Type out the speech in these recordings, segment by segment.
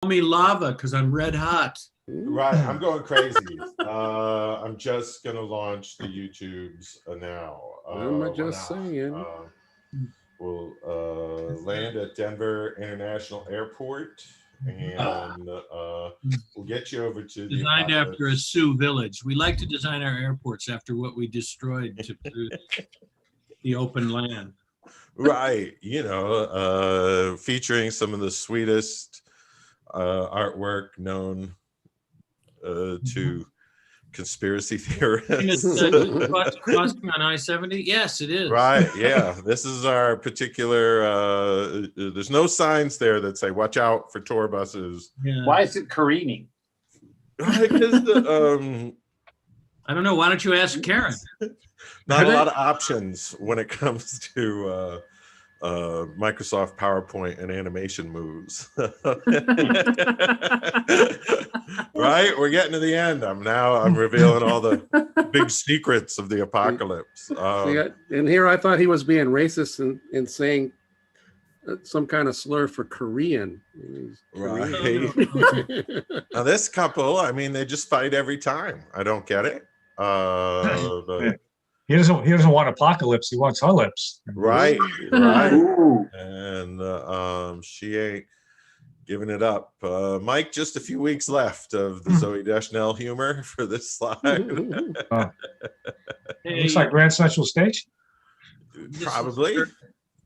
Me lava because I'm red hot. Right, I'm going crazy. I'm just gonna launch the YouTubes now. I'm just saying. We'll land at Denver International Airport, and we'll get you over to the Designed after a ApocaLips. Sioux village. We like to design our airports after what we destroyed to produce the open land. Right, featuring some of the sweetest artwork known to conspiracy theorists. Crossing on I-70? Yes, it is. Right, yeah. This is our particular, there's no signs there that say, watch out for tour buses. Yeah. Why is it careening? Because I don't know. Why don't you ask Karen? not a lot of options when it comes to Microsoft PowerPoint and animation moves. Right, we're getting to the end. I'm revealing all the big secrets of the apocalypse. And here I thought he was being racist and saying some kind of slur for Korean. Right. Now this couple, I mean, they just fight every time. I don't get it. But he doesn't want apocalypse. He wants her lips. right. Ooh. And she ain't giving it up. Mike, just a few weeks left of the Zooey Deschanel humor for this slide. Hey, Looks like Grand Central Station.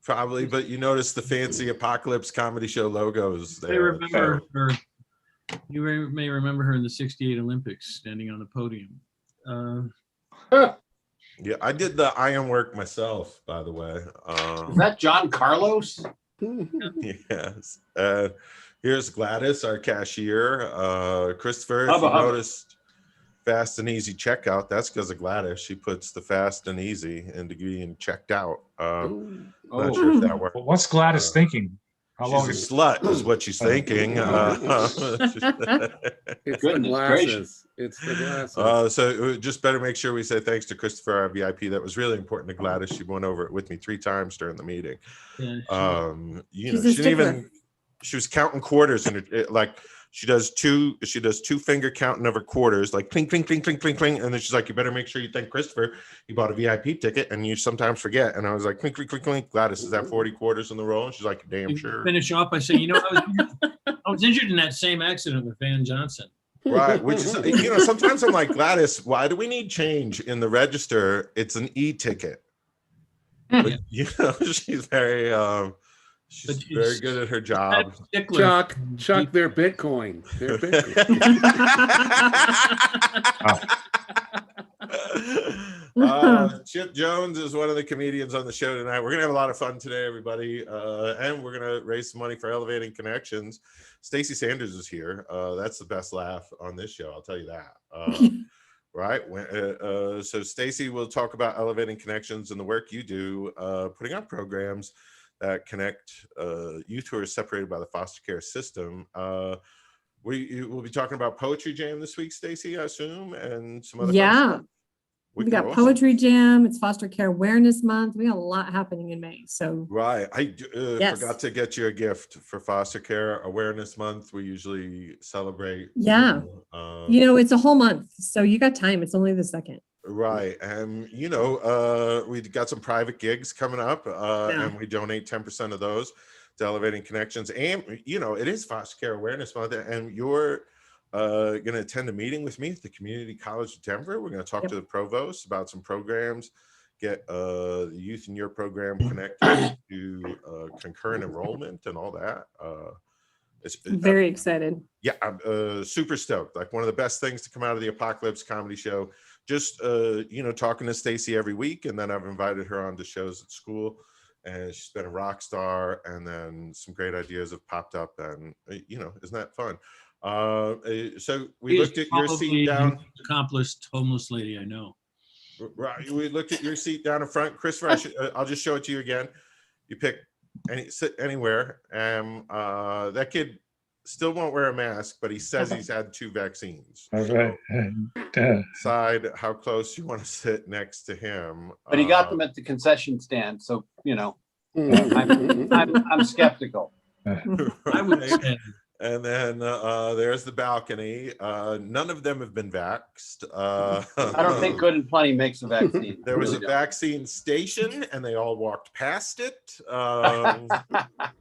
Probably, but you notice the fancy ApocaLips Comedy Show logos I there. remember her. You may remember her in the '68 Olympics, standing on the podium. Yeah, I did the ironwork myself, by the way. Is that John Carlos? Yes. Here's Gladys, our cashier. Christopher, if Hubba, you hubba. noticed fast and easy checkout, that's because of Gladys. She puts the fast and easy into being checked out. Not sure if that works. Well, what's Gladys thinking? How long She's is a slut, is what she's thinking. It's the Goodness glasses. gracious. It's the glasses. So just better make sure we say thanks to Christopher, our VIP. That was really important to Gladys. She went over it with me 3 times during the meeting. Yeah, She was counting quarters, and she does two finger counting of her quarters, like clink, clink, clink, clink, clink, clink. And then she's like, you better make sure you thank Christopher. He bought a VIP ticket, and you sometimes forget. And I was like, clink, clink, clink, clink. Gladys, is that 40 quarters in the roll? And she's like, damn You sure. finish off by saying, I was injured in that same accident with Van Johnson. Right, which is, sometimes I'm like, Gladys, why do we need change in the register? It's an e-ticket. But, she's very very good at her job. Chuck, they're Bitcoin. They're Bitcoin. Chipp Jones is one of the comedians on the show tonight. We're gonna have a lot of fun today, everybody, and we're gonna raise some money for Elevating Connections. Stacey Sanders is here. That's the best laugh on this show, I'll tell you that. Right, so Stacey will talk about Elevating Connections and the work you do, putting on programs that connect youth who are separated by the foster care system. We'll be talking about Poetry Jam this week, Stacey, I assume, and some other fun stuff. We got Poetry Jam. It's Foster Care Awareness Month. We got a lot happening in May. So right, I yes. forgot to get you a gift for Foster Care Awareness Month. We usually celebrate. Yeah, it's a whole month, so you got time. It's only the 2nd. Right, and we got some private gigs coming up, and we donate 10% of those to Elevating Connections. And it is Foster Care Awareness Month, and you're going to attend a meeting with me at the Community College of Denver. We're going to talk to the provost about some programs, get the youth in your program connected to concurrent enrollment and all that. Very excited. Yeah, I'm super stoked. Like one of the best things to come out of the ApocaLips Comedy Show. Just talking to Stacey every week, and then I've invited her on to shows at school, and she's been a rock star. And then some great ideas have popped up, and isn't that fun? So we looked at your seat down. Accomplished homeless lady, I know. Right, we looked at your seat down in front, Christopher. I'll just show it to you again. You pick sit anywhere, and that kid still won't wear a mask, but he says he's had 2 vaccines. Okay. Decide how close you want to sit next to him. But he got them at the concession stand, so I'm skeptical. I would say And then there's the balcony. None of them have been vaxxed. I don't think Good and Plenty makes a vaccine. There was a Really vaccine station, and they all walked past it.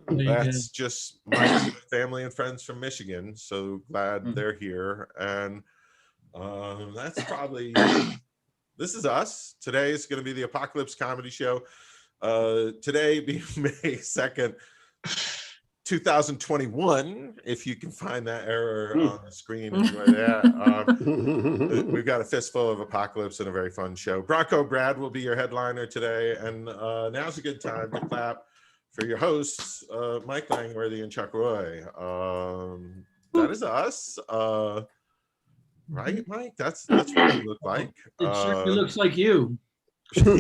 That's just my family and friends from Michigan. So glad they're here. And that's probably, this is us. Today is going to be the ApocaLips Comedy Show. Today being May 2nd, 2021, if you can find that error on the screen. Enjoy that. We've got a fistful of ApocaLips and a very fun show. Bronco Brad will be your headliner today, and now's a good time to clap for your hosts, Mike Langworthy and Chuck Roy. That is us, right, Mike? That's what we look like. It certainly looks like you. So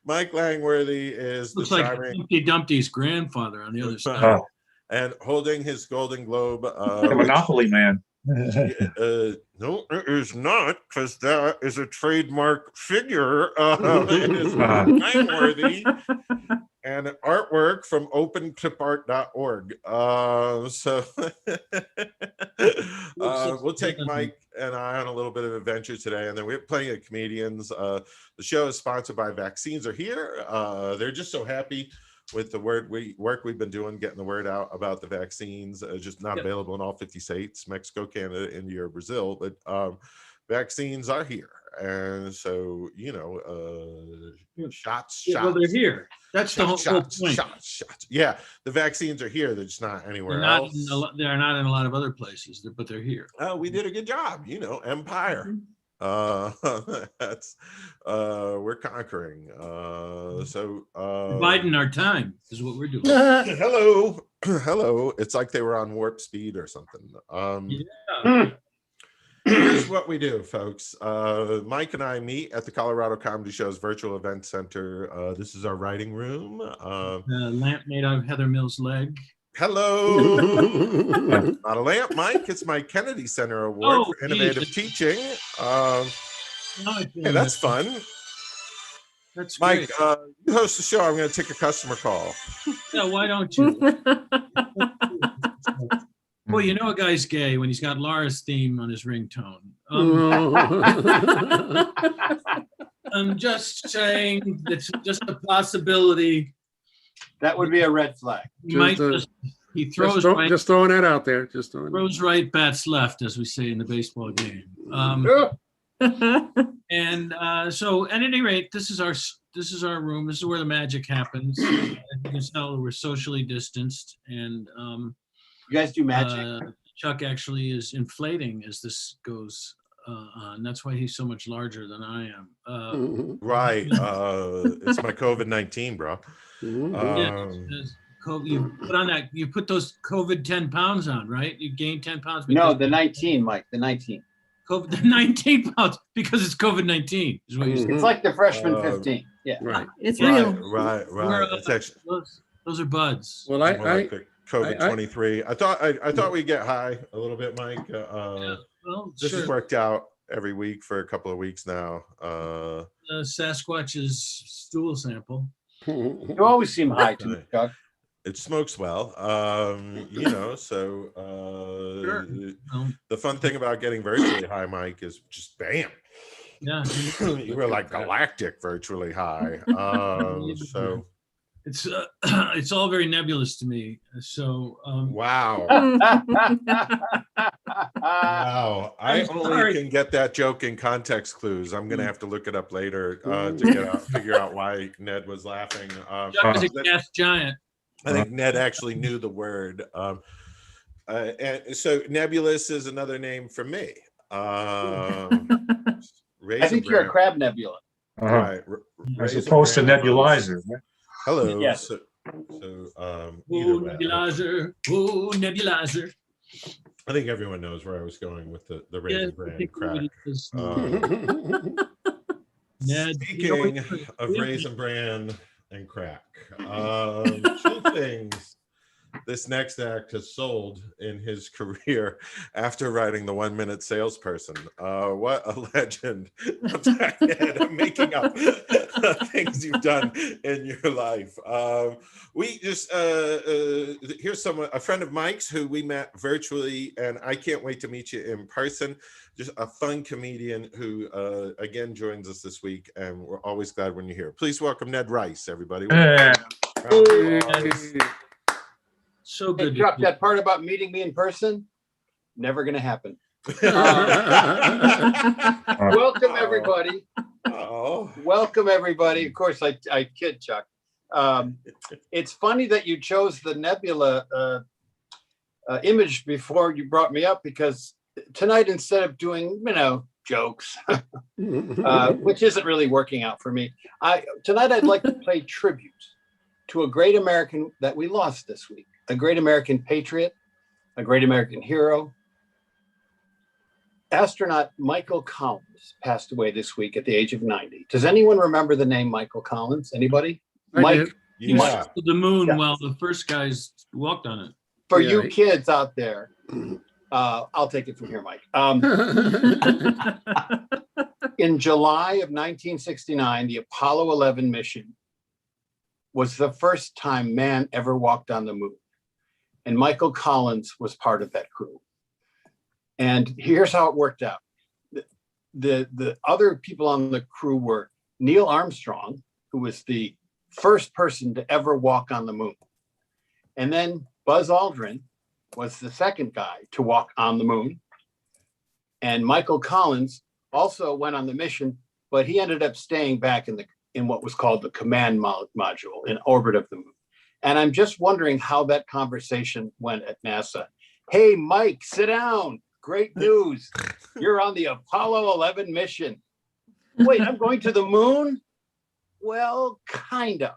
Mike Langworthy is Looks the like charming Humpty Dumpty's grandfather on the other side. and holding his Golden Globe. The Monopoly Man. No, it is not, because that is a trademark figure. It is Langworthy and artwork from openclipart.org. So we'll take Mike and I on a little bit of adventure today, and then we have plenty of comedians. The show is sponsored by Vaccines Are Here. They're just so happy with the work we've been doing, getting the word out about the vaccines. Just not available in all 50 states, Mexico, Canada, India, or Brazil, but vaccines are here. And so, shots. Well, they're here. That's the whole point. Shots. Yeah, the vaccines are here. They're just not anywhere They're else. they're not in a lot of other places, but they're here. We did a good job, empire. That's we're conquering. So Biden our time is what we're doing. hello. It's like they were on warp speed or something. Here's what we do, folks. Mike and I meet at the Colorado Comedy Show's virtual event center. This is our writing room. Lamp made out of Heather Mill's leg. Hello. Not a lamp, Mike. It's my Kennedy Center Award for innovative teaching. Hey, that's fun. That's Mike, great. you host the show. I'm going to take a customer call. Yeah, why don't you? Well, you know a guy's gay when he's got Laura's theme on his ringtone. I'm just saying it's just a possibility. That would be a red flag. He throws right. Just throwing that out there. Just throwing Throws right, bats left, as we say in the baseball game. And so, at any rate, this is our room. This is where the magic happens. You can tell we're socially distanced, and you guys do magic. Chuck actually is inflating as this goes on. That's why he's so much larger than I am. Right. It's my COVID-19, bro. You put on that. You put those COVID 10 pounds on, right? You gained 10 pounds. No, the 19, Mike. The 19. COVID, the 19 pounds because it's COVID-19 is what you said. It's like the freshman 15. Yeah. Right. It's real. Right. It's actually those are buds. Well, more like the COVID-23. I thought we'd get high a little bit, Mike. Well, this has worked out every week for a couple of weeks now. Sasquatch's stool sample. You always seem high to me, Chuck. It smokes well, so the fun thing about getting virtually high, Mike, is just bam. Yeah. You were like galactic virtually high. So it's all very nebulous to me. So wow. Wow. I only can get that joke in context clues. I'm gonna have to look it up later to figure out why Ned was laughing. Chuck is a gas giant. I think Ned actually knew the word. And so nebulous is another name for me. I think you're a crab nebula. Right. As opposed to nebulizer. Right? Hello. Yes. Nebulizer. Oh, nebulizer. I think everyone knows where I was going with the Raisin Bran crack. Ned, Speaking of Raisin Bran and crack, two things this next act has sold in his career after writing The 1 Minute Salesperson. What a legend. I'm making up things you've done in your life. We just, here's a friend of Mike's who we met virtually, and I can't wait to meet you in person. Just a fun comedian who, again, joins us this week, and we're always glad when you're here. Please welcome Ned Rice, everybody. Yeah. So Hey, good. Chuck, that part about meeting me in person, never going to happen. Welcome, everybody. Oh. Welcome, everybody. Of course, I kid, Chuck. It's funny that you chose the nebula image before you brought me up, because tonight, instead of doing, jokes, which isn't really working out for me, tonight I'd like to play tribute to a great American that we lost this week, a great American patriot, a great American hero. Astronaut Michael Collins passed away this week at the age of 90. Does anyone remember the name Michael Collins? Anybody? I do. Yeah. To the moon Yeah. while the first guys walked on it. For Yeah, you he- kids out there, I'll take it from here, Mike. In July of 1969, the Apollo 11 mission was the first time man ever walked on the moon. And Michael Collins was part of that crew. And here's how it worked out. The other people on the crew were Neil Armstrong, who was the first person to ever walk on the moon. And then Buzz Aldrin was the second guy to walk on the moon. And Michael Collins also went on the mission, but he ended up staying back in what was called the command module in orbit of the moon. And I'm just wondering how that conversation went at NASA. Hey, Mike, sit down. Great news. You're on the Apollo 11 mission. Wait, I'm going to the moon? Well, kind of.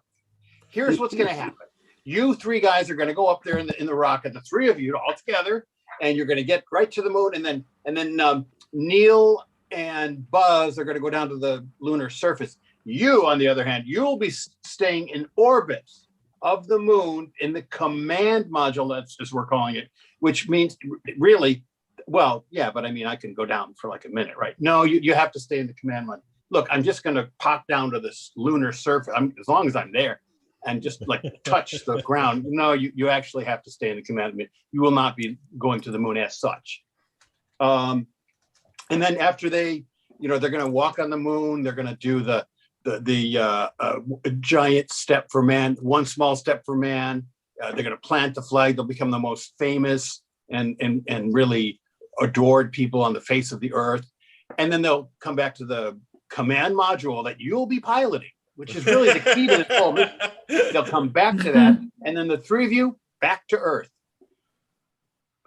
Here's what's going to happen. You three guys are going to go up there in the rocket, the three of you all together, and you're going to get right to the moon. And then Neil and Buzz are going to go down to the lunar surface. You, on the other hand, you'll be staying in orbit of the moon in the command module, that's as we're calling it, which means really, well, yeah, but I mean, I can go down for like a minute, right? No, you have to stay in the command module. Look, I'm just going to pop down to this lunar surface, as long as I'm there, and just like touch the ground. No, you actually have to stay in the command module. You will not be going to the moon as such. And then after they're going to walk on the moon, they're going to do the giant step for man, one small step for man. They're going to plant the flag. They'll become the most famous and really adored people on the face of the earth. And then they'll come back to the command module that you'll be piloting, which is really the key to this whole mission. They'll come back to that. And then the three of you back to Earth.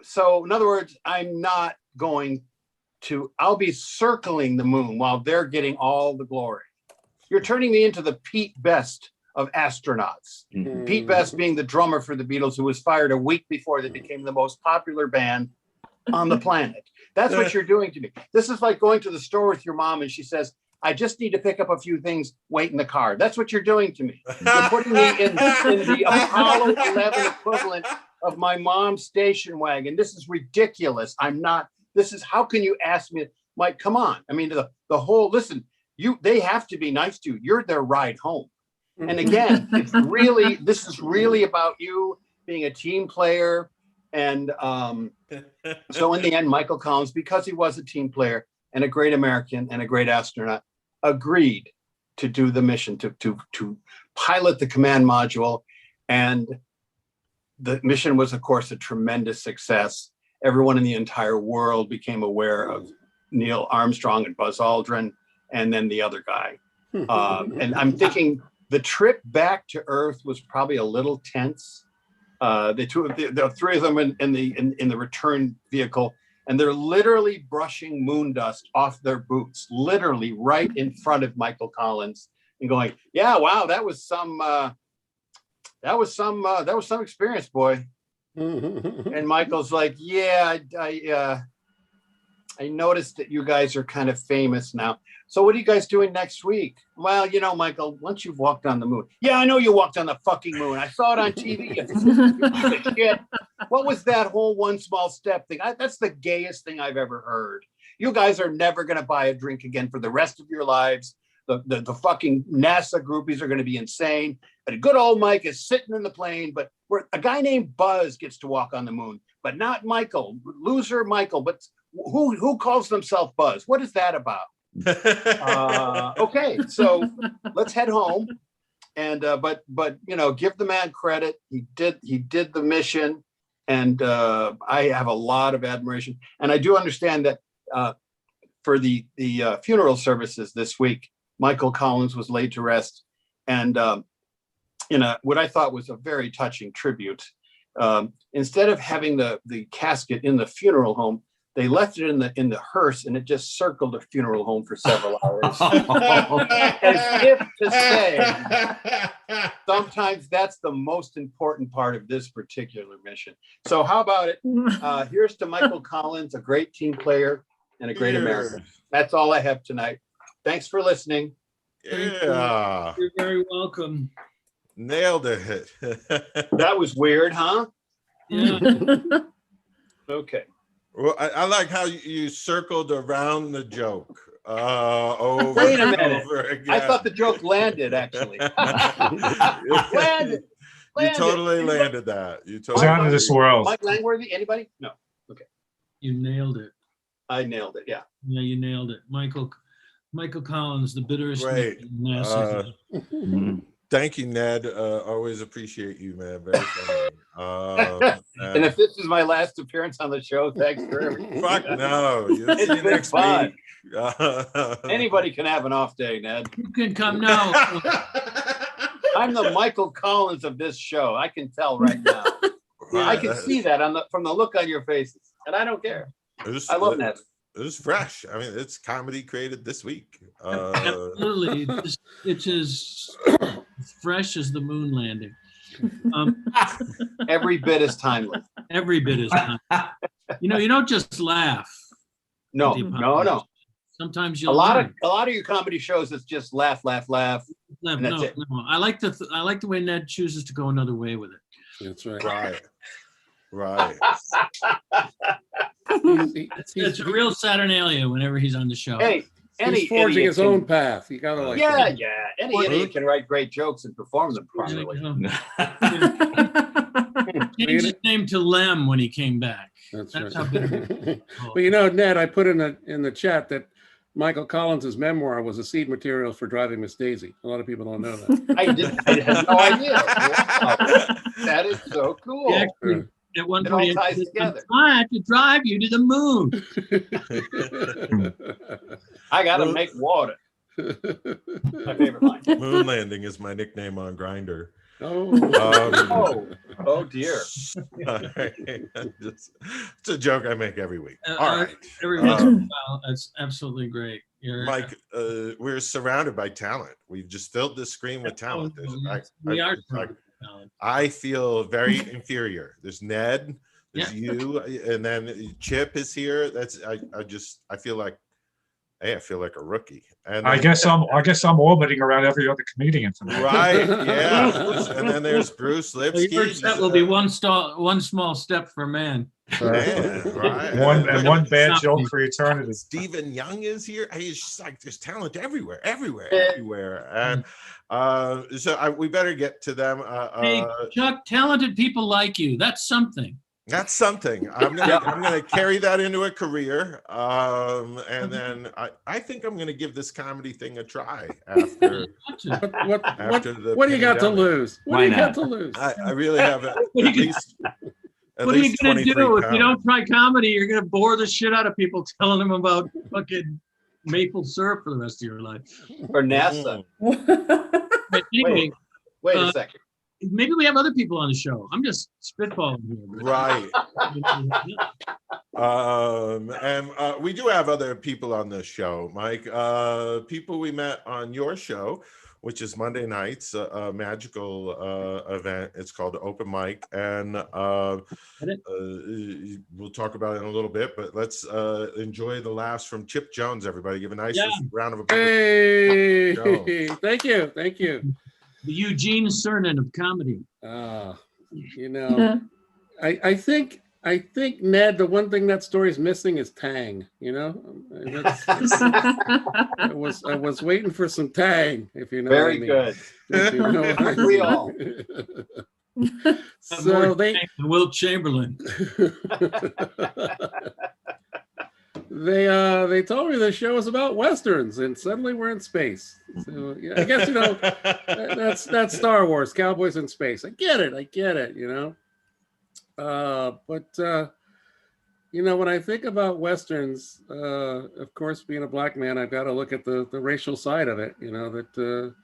So in other words, I'll be circling the moon while they're getting all the glory. You're turning me into the Pete Best of astronauts. Pete Best being the drummer for the Beatles, who was fired a week before they became the most popular band on the planet. That's what you're doing to me. This is like going to the store with your mom and she says, I just need to pick up a few things, wait in the car. That's what you're doing to me. You're putting me in the Apollo 11 equivalent of my mom's station wagon. This is ridiculous. How can you ask me, Mike, come on. I mean, the whole, listen, they have to be nice to you. You're their ride home. And again, this is really about you being a team player. And so in the end, Michael Collins, because he was a team player and a great American and a great astronaut, agreed to do the mission, to pilot the command module. And the mission was, of course, a tremendous success. Everyone in the entire world became aware of Neil Armstrong and Buzz Aldrin, and then the other guy. And I'm thinking the trip back to Earth was probably a little tense. The three of them in the return vehicle, and they're literally brushing moon dust off their boots, literally right in front of Michael Collins, and going, "Yeah, wow, that was some experience, boy." And Michael's like, "Yeah, I noticed that you guys are kind of famous now. So what are you guys doing next week? Well, you know, Michael, once you've walked on the moon. Yeah, I know you walked on the fucking moon. I saw it on TV. You piece of shit. What was that whole one small step thing? That's the gayest thing I've ever heard. You guys are never going to buy a drink again for the rest of your lives. The fucking NASA groupies are going to be insane. But a good old Mike is sitting in the plane, but a guy named Buzz gets to walk on the moon, but not Michael, loser Michael. But who calls themselves Buzz? What is that about? Okay, so let's head home. And but you know, give the man credit. He did the mission, and I have a lot of admiration. And I do understand that for the funeral services this week, Michael Collins was laid to rest, and in what I thought was a very touching tribute. Instead of having the casket in the funeral home, they left it in the hearse, and it just circled the funeral home for several hours. As if to say, sometimes that's the most important part of this particular mission. So how about it? Here's to Michael Collins, a great team player and a great American. That's all I have tonight. Thanks for listening. Yeah. You're very welcome. Nailed it. That was weird, huh? Yeah. Okay. Well, I like how you circled around the joke over Wait a and minute. over again. I thought the joke landed, actually. Landed. You totally landed that. You It's totally. out of this world. Mike Langworthy, anybody? No. You nailed it. I nailed it. Yeah. Yeah, you nailed it. Michael Collins, the bitterest Great. man in NASA. Thank you, Ned. Always appreciate you, man. Very funny. And if this is my last appearance on the show, thanks for everything. Fuck no. You'll It's see you been next fun. week. Anybody can have an off day, Ned. You can come now. I'm the Michael Collins of this show. I can tell right now. I can see that from the look on your faces, and I don't care. I love Ned. It was fresh. I mean, it's comedy created this week. Absolutely. It's as fresh as the moon landing. Every bit is timely. Every bit is time. You don't just laugh. No. Sometimes A you'll lot learn. of your comedy shows, it's just laugh. Laugh. and that's No. it. I like the way Ned chooses to go another way with it. That's right. Right. It's a real Saturnalia whenever he's on the show. Hey, any He's forging idiot his own path. You gotta like. Yeah. Any idiot can write great jokes and perform them properly. Changed his name to Lem when he came back. That's That's right. how big. Well, Ned, I put in the chat that Michael Collins's memoir was a seed material for Driving Miss Daisy. A lot of people don't know that. I had no idea. Wow. That is so cool. He actually, at one It all point, ties he said, together. I have to drive you to the moon. I gotta make water. My favorite line. Moon landing is my nickname on Grindr. Oh, Oh dear. It's a joke I make every week. All right. Every once in a while, that's absolutely great. Mike, we're surrounded by talent. We've just filled this screen with talent. We are surrounded by talent. I feel very inferior. There's Ned, there's you, and then Chipp is here. I feel like, hey, I feel like a rookie. And I guess I'm orbiting around every other comedian tonight. right, yeah. And then there's Bruce Lipsky. Your step will be one small step for man. Man, right. One bad joke for eternity. Stephen Young is here. Hey, it's just like there's talent everywhere. And so we better get to them. Hey, Chuck, talented people like you. That's something. That's something. I'm gonna carry that into a career. And then I think I'm gonna give this comedy thing a try after. what do you got to lose? What do you got to lose? I really have at What are you least gonna 23 do if you pounds. don't try comedy? You're gonna bore the shit out of people telling them about fucking maple syrup for the rest of your life. For NASA. But anyway, Wait a second. maybe we have other people on the show. I'm just spitballing here. Right. And we do have other people on this show, Mike. People we met on your show which is Monday nights, a magical event. It's called Open Mic, and we'll talk about it in a little bit, but let's enjoy the laughs from Chipp Jones, everybody. Give a nice round of applause. Hey, thank you. The Eugene Cernan of comedy. You know, I think Ned, the one thing that story's missing is tang. You know, I was waiting for some tang, if you know what I mean. Very good. If you know what I mean. We all. So Wilt Chamberlain. They told me the show was about westerns, and suddenly we're in space. So yeah, I guess, you know, that's Star Wars, cowboys in space. I get it, you know. But you know, when I think about westerns, of course, being a black man, I've got to look at the racial side of it. You know, that the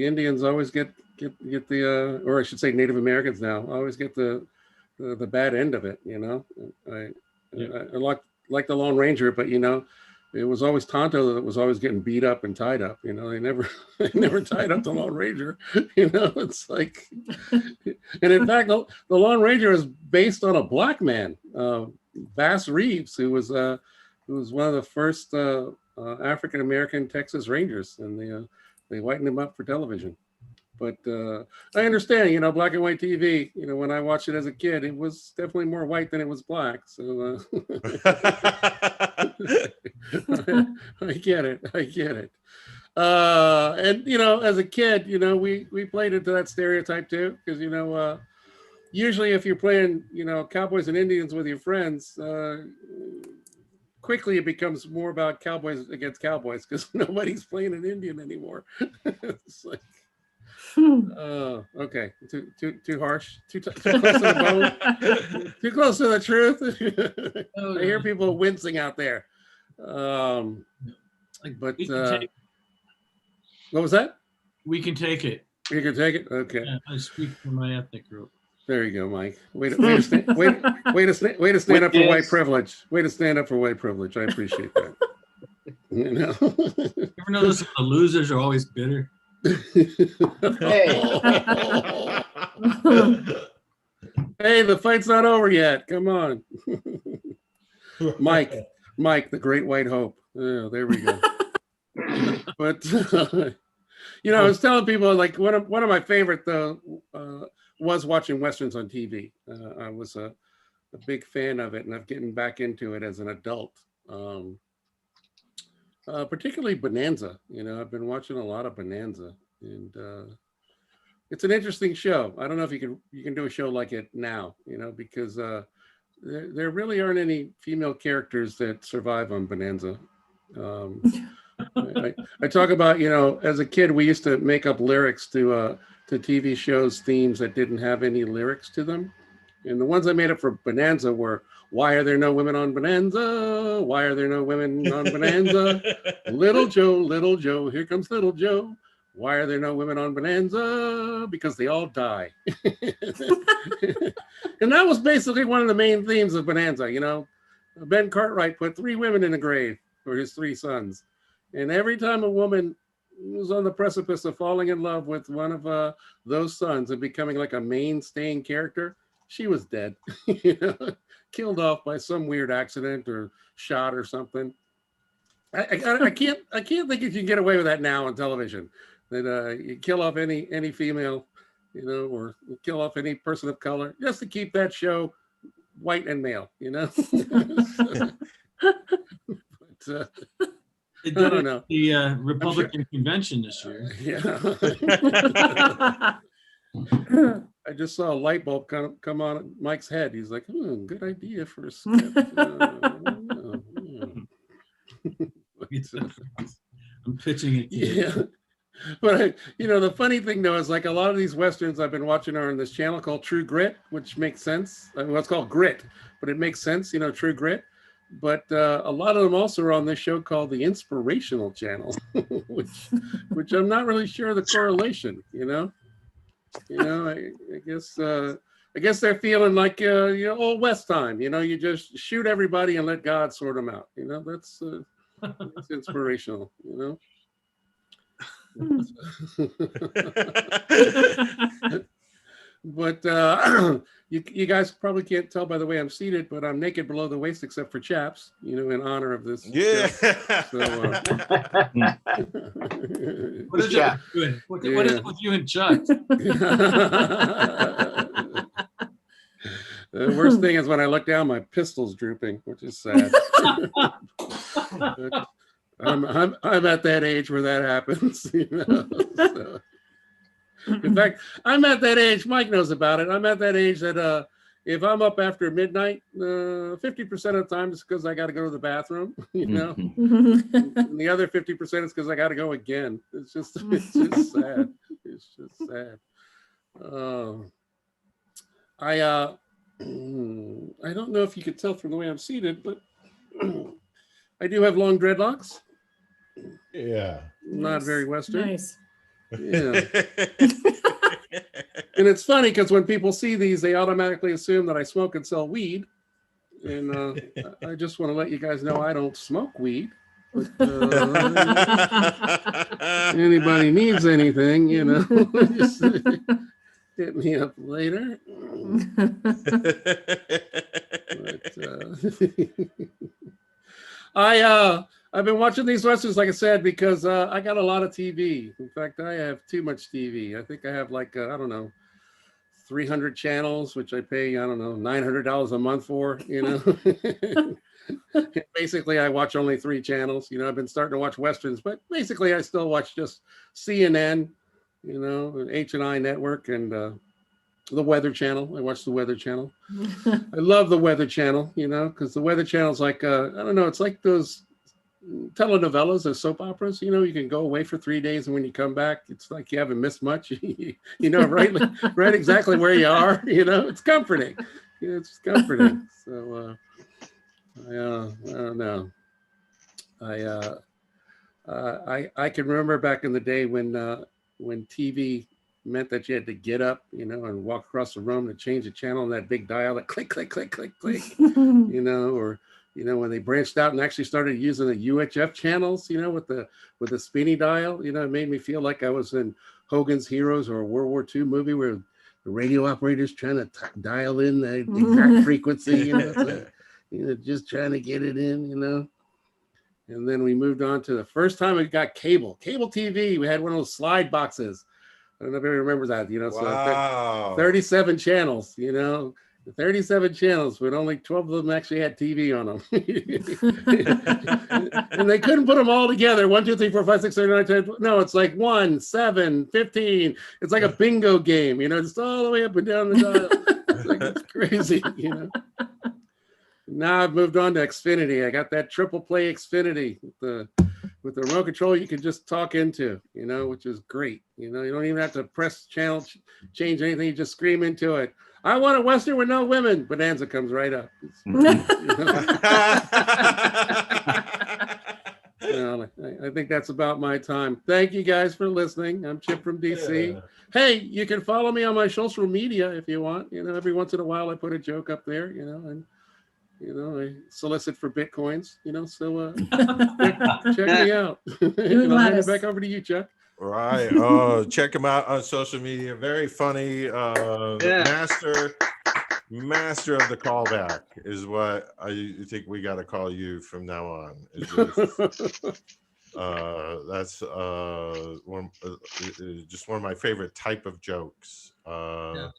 Indians always get the or I should say Native Americans now always get the bad end of it. You know, I like the Lone Ranger, but you know, it was always Tonto that was always getting beat up and tied up. You know, they never tied up the Lone Ranger. You know, it's like, and in fact, the Lone Ranger is based on a black man, Bass Reeves, who was one of the first African American Texas Rangers, and they whitened him up for television. But I understand, you know, black and white TV, you know, when I watched it as a kid, it was definitely more white than it was black. So I get it. And, you know, as a kid, you know, we played into that stereotype too, because, you know, usually if you're playing, you know, Cowboys and Indians with your friends, quickly it becomes more about Cowboys against Cowboys because nobody's playing an Indian anymore. It's like, okay, too harsh, too close to the bone, too close to the truth. I hear people wincing out there. But what was that? We can take it. You can take it. Okay. Yeah, I speak for my ethnic group. There you go, Mike. Way to stand up for white privilege. Way to stand up for white privilege. I appreciate that. You know. You ever notice the losers are always bitter? Hey. Hey, the fight's not over yet. Come on. Mike, the great white hope. Oh, there we go. But you know, I was telling people, like, one of my favorite though was watching westerns on TV. I was a big fan of it, and I'm getting back into it as an adult. Particularly Bonanza. You know, I've been watching a lot of Bonanza, and it's an interesting show. I don't know if you can do a show like it now, you know, because there really aren't any female characters that survive on Bonanza. I talk about, you know, as a kid, we used to make up lyrics to TV shows themes that didn't have any lyrics to them. And the ones I made up for Bonanza were, why are there no women on Bonanza? Why are there no women on Bonanza? Little Joe, here comes Little Joe. Why are there no women on Bonanza? Because they all die. And that was basically one of the main themes of Bonanza. You know, Ben Cartwright put 3 women in the grave for his 3 sons. And every time a woman was on the precipice of falling in love with one of those sons and becoming like a mainstaying character, she was dead. You know, killed off by some weird accident or shot or something. I can't think if you can get away with that now on television. That you kill off any female, you know, or kill off any person of color just to keep that show white and male, you know. But, They did it at the Republican convention this year. Yeah. I just saw a light bulb come on Mike's head. He's like, good idea for a sketch. I'm pitching it. Yeah. But, you know, the funny thing, though, is like a lot of these Westerns I've been watching are on this channel called True Grit, which makes sense. Well, it's called Grit, but it makes sense, you know, True Grit. But a lot of them also are on this show called the Inspirational Channel, which I'm not really sure the correlation, you know. You know, I guess they're feeling like, you know, old West time, you know, you just shoot everybody and let God sort them out. You know, that's inspirational, you know. But you guys probably can't tell by the way I'm seated, but I'm naked below the waist except for chaps, in honor of this. Yeah. So, What is Yeah. it? What is it with you and Chuck? The worst thing is when I look down, my pistol's drooping, which is sad. I'm at that age where that happens. So. In fact, I'm at that age. Mike knows about it. I'm at that age that if I'm up after midnight, 50% of the time it's because I got to go to the bathroom. And the other 50% is because I got to go again. It's just sad. It's just sad. I don't know if you could tell from the way I'm seated, but I do have long dreadlocks. Yeah. Not very Western. Nice. Yeah. And it's funny because when people see these, they automatically assume that I smoke and sell weed. And I just want to let you guys know I don't smoke weed. But, anybody needs anything, just hit me up later. But, I've been watching these Westerns, like I said, because I got a lot of TV. In fact, I have too much TV. I think I have like, I don't know, 300 channels, which I pay, I don't know, $900 a month for, Basically, I watch only 3 channels. I've been starting to watch Westerns, but basically I still watch just CNN, H&I Network, and the Weather Channel. I watch the Weather Channel. I love the Weather Channel, because the Weather Channel's like, I don't know, it's like those telenovelas or soap operas. You can go away for 3 days, and when you come back, it's like you haven't missed much. right exactly where you are. It's comforting. It's comforting. So I don't know. I can remember back in the day when TV meant that you had to get up, and walk across the room to change the channel on that big dial that click, click, click, click, click, or when they branched out and actually started using the UHF channels, with the spinny dial, it made me feel like I was in Hogan's Heroes or a World War II movie where the radio operator's trying to dial in the exact frequency, just trying to get it in, And then we moved on to the first time we got cable TV. We had one of those slide boxes. I don't know if everybody remembers that, Wow. So 37 channels, 37 channels, but only 12 of them actually had TV on them. And they couldn't put them all together. 1, 2, 3, 4, 5, 6, 7, 8, 9, 10. No, it's like 1, 7, 15. It's like a bingo game, just all the way up and down the dial. It's crazy, Now I've moved on to Xfinity. I got that triple play Xfinity with the remote control you can just talk into, which is great. You don't even have to press channel, change anything. You just scream into it. I want a Western with no women. Bonanza comes right up. I think that's about my time. Thank you guys for listening. I'm Chip from DC. Yeah. Hey, you can follow me on my social media if you want. Every once in a while I put a joke up there, and I solicit for Bitcoins, so check me out. And I'll hand it back over to you, Chuck. Right. Oh, check him out on social media. Very funny. Master of the callback is what I think we got to call you from now on. That's just one of my favorite type of jokes to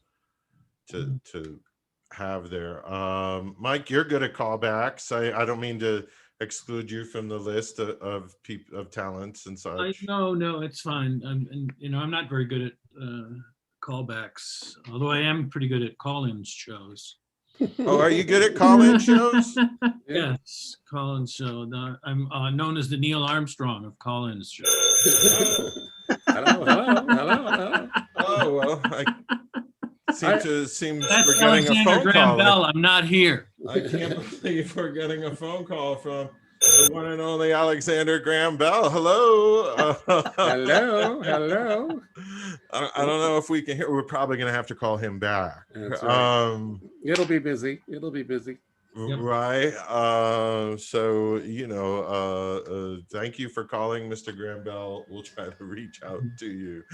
have there. Mike, you're good at callbacks. I don't mean to exclude you from the list of talents and such. No, it's fine. I'm not very good at callbacks, although I am pretty good at call-in shows. Oh, are you good at call-in shows? Yes, call-in show. I'm known as the Neil Armstrong of call-in shows. Hello. Oh, well, seems that's we're getting a phone Graham call. Bell. I'm not here. I can't believe we're getting a phone call from the one and only Alexander Graham Bell. Hello. Hello. I don't know if we can hear. We're probably going to have to call him back. That's right. It'll be busy. Yep. Right. So, thank you for calling, Mr. Graham Bell. We'll try to reach out to you.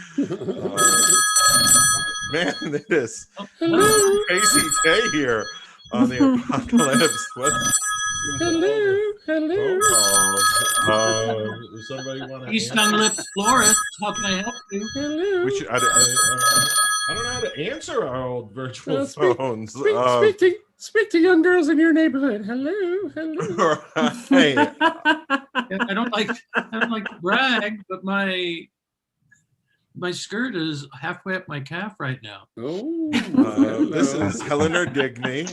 Man, it is Hello. crazy day here on the apocalypse. What's Hello. Hello. somebody want to East Young Lips Florist, how can I help you? Hello. I don't know how to answer our old virtual Speak- phones. Speak to young girls in your neighborhood. Hello. Hello. Right. I don't like to brag, but my skirt is halfway up my calf right now. Oh. This is Eleanor Digney.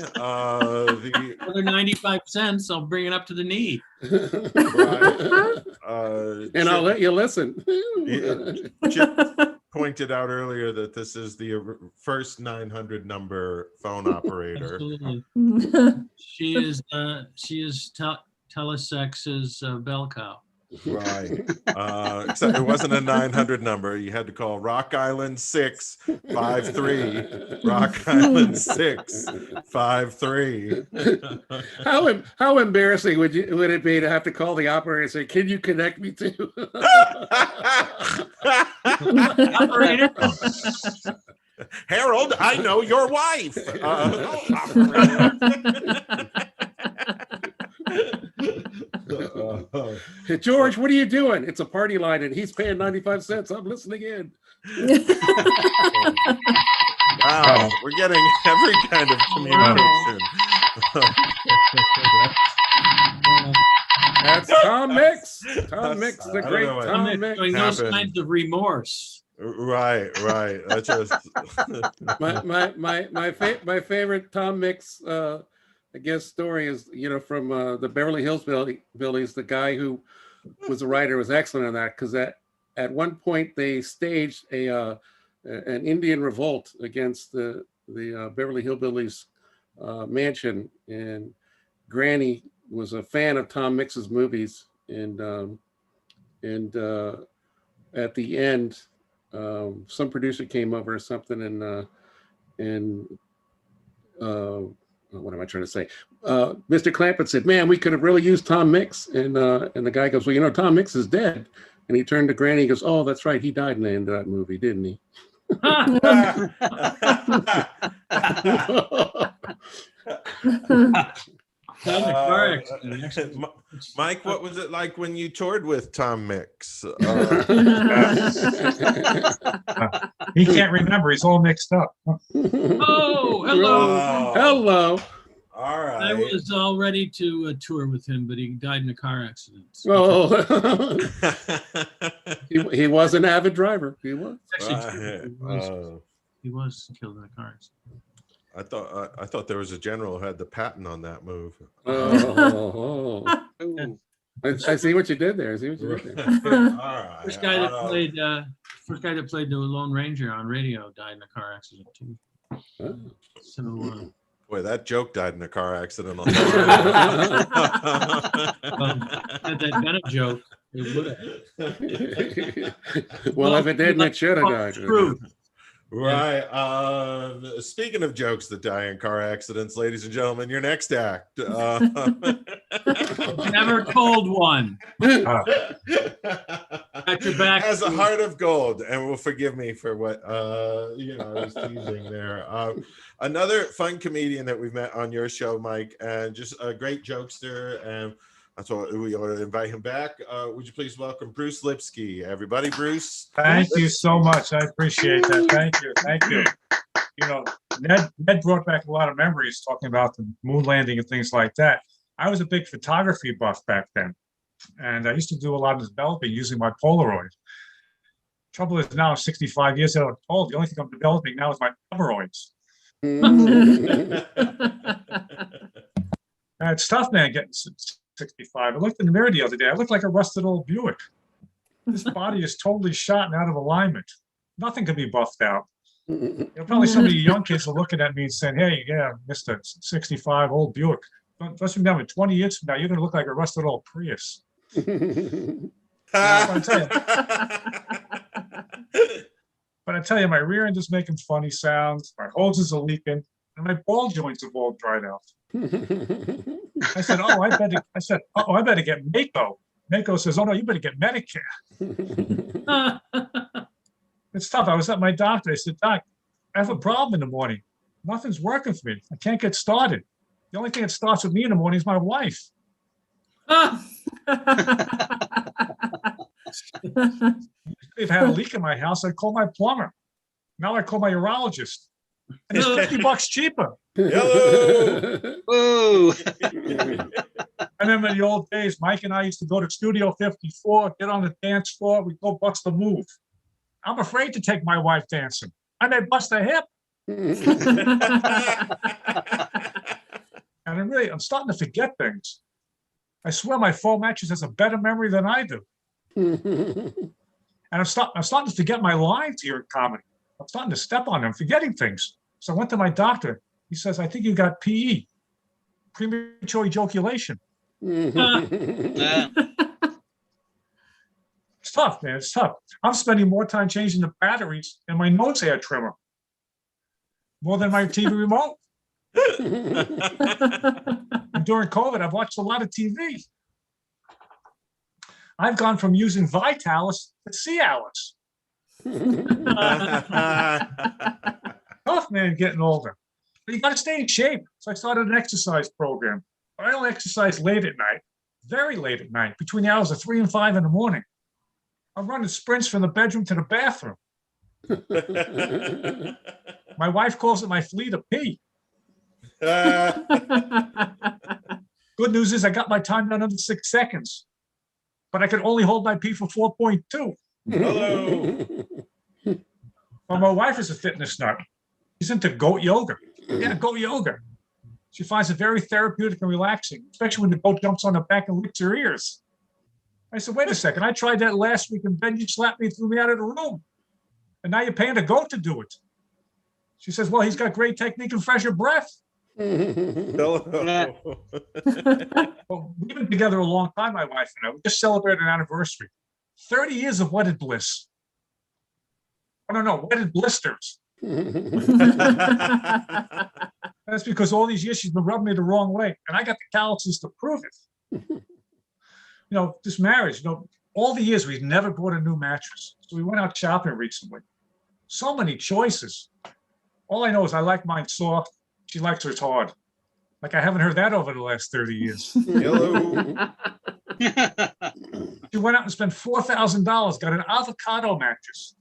Another 95 cents, I'll bring it up to the knee. And I'll let you listen. Chip pointed out earlier that this is the first 900 number phone operator. Absolutely. She is Telesex's bell cow. Right. Except it wasn't a 900 number. You had to call Rock Island 653. Rock Island 653. How embarrassing would it be to have to call the operator and say, "Can you connect me to?" Operator. Harold, I know your wife. Hey, George, what are you doing? It's a party line and he's paying 95 cents. I'm listening in. Wow, we're getting every kind of communication. That's Tom Mix. Tom Mix, the I don't great know what Tom Mix. Showing no happened. signs of remorse. Right. That's just My favorite Tom Mix I guess story is from the Beverly Hills Billies. The guy who was a writer was excellent on that, because at one point they staged an Indian revolt against the Beverly Hillbillies mansion, and Granny was a fan of Tom Mix's movies, and at the end some producer came over or something, and what am I trying to say? Mr. Clampett said, "Man, we could have really used Tom Mix." And the guy goes, "Well, Tom Mix is dead." And he turned to Granny and goes, "Oh, that's right. He died in the end of that movie, didn't he?" Mike, what was it like when you toured with Tom Mix? He can't remember. He's all mixed up. Oh, hello. Hello. All right. I was all ready to tour with him, but he died in a car accident. Oh, he was an avid driver. He was. Actually, he was killed in a car accident. I thought there was a general who had the patent on that move. Oh. I see what you did there. All right. First guy that played the Lone Ranger on radio died in a car accident too. So Boy, that joke died in a car accident. had that been a joke, it would have. Well, if it didn't, it should have died. True. Right. Speaking of jokes that die in car accidents, ladies and gentlemen, your next act. Never told one. Got your back. Has a heart of gold, and will forgive me for what I was teasing there. Another fun comedian that we've met on your show, Mike, and just a great jokester, and I thought we ought to invite him back. Would you please welcome Bruce Lipsky, everybody? Bruce. Thank you so much. I appreciate that. Thank you. Ned brought back a lot of memories talking about the moon landing and things like that. I was a big photography buff back then, and I used to do a lot of developing using my Polaroid. Trouble is now, 65 years old, the only thing I'm developing now is my Polaroids. It's tough, man, getting 65. I looked in the mirror the other day. I looked like a rusted old Buick. This body is totally shot and out of alignment. Nothing can be buffed out. Probably some of you young kids are looking at me and saying, "Hey, yeah, Mr. 65 old Buick. Just remember, 20 years from now, you're going to look like a rusted old Prius." But I tell you, my rear end is making funny sounds. My hoses are leaking. and my ball joints have all dried out. I said, oh, I better get Mako. Mako says, oh no, you better get Medicare. It's tough. I was at my doctor. I said, Doc, I have a problem in the morning. Nothing's working for me. I can't get started. The only thing that starts with me in the morning is my wife. If I had a leak in my house, I'd call my plumber. Now I call my urologist. And it's $50 cheaper. Hello. Ooh. I remember the old days, Mike and I used to go to Studio 54, get on the dance floor, we'd go bust a move. I'm afraid to take my wife dancing. I may bust a hip. And I'm starting to forget things. I swear my foam mattress has a better memory than I do. And I'm starting to forget my lines here in comedy. I'm starting to step on them, forgetting things. So I went to my doctor. He says, I think you got PE, premature ejaculation. Yeah. It's tough, man. It's tough. I'm spending more time changing the batteries in my nose hair trimmer, more than my TV remote. And during COVID, I've watched a lot of TV. I've gone from using Vitalis to Cialis. Tough, man, getting older. But you got to stay in shape. So I started an exercise program. I only exercise late at night, very late at night, between the hours of 3 and 5 in the morning. I'm running sprints from the bedroom to the bathroom. My wife calls it my fleet of pee. Good news is I got my time down under 6 seconds, but I could only hold my pee for 4.2. Hello. Well, my wife is a fitness nut. She's into goat yoga. Yeah, goat yoga. She finds it very therapeutic and relaxing, especially when the goat jumps on her back and licks her ears. I said, wait a second. I tried that last week and then you slapped me and threw me out of the room. And now you're paying a goat to do it. She says, well, he's got great technique and fresher breath. Hello. Well, we've been together a long time, my wife and I. We just celebrated an anniversary. 30 years of wedded bliss. I don't know, wedded blisters. That's because all these years she's been rubbing me the wrong way. And I got the calluses to prove it. You know, this marriage, you know, all the years we've never bought a new mattress. So we went out shopping recently. So many choices. All I know is I like mine soft. She likes hers hard. Like I haven't heard that over the last 30 years. Hello. She went out and spent $4,000, got an avocado mattress.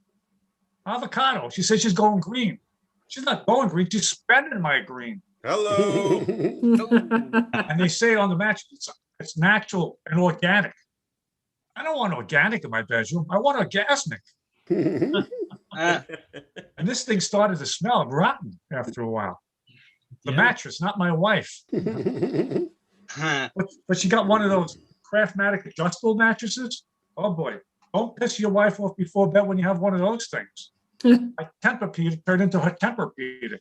Avocado. She said she's going green. She's not going green. She's spending my green. Hello. And they say on the mattress, it's natural and organic. I don't want organic in my bedroom. I want orgasmic. And this thing started to smell rotten after a while. The mattress, not my wife. But she got one of those Craftmatic adjustable mattresses. Oh boy, don't piss your wife off before bed when you have one of those things. My Tempur-Pedic turned into her Tempur-Pedic.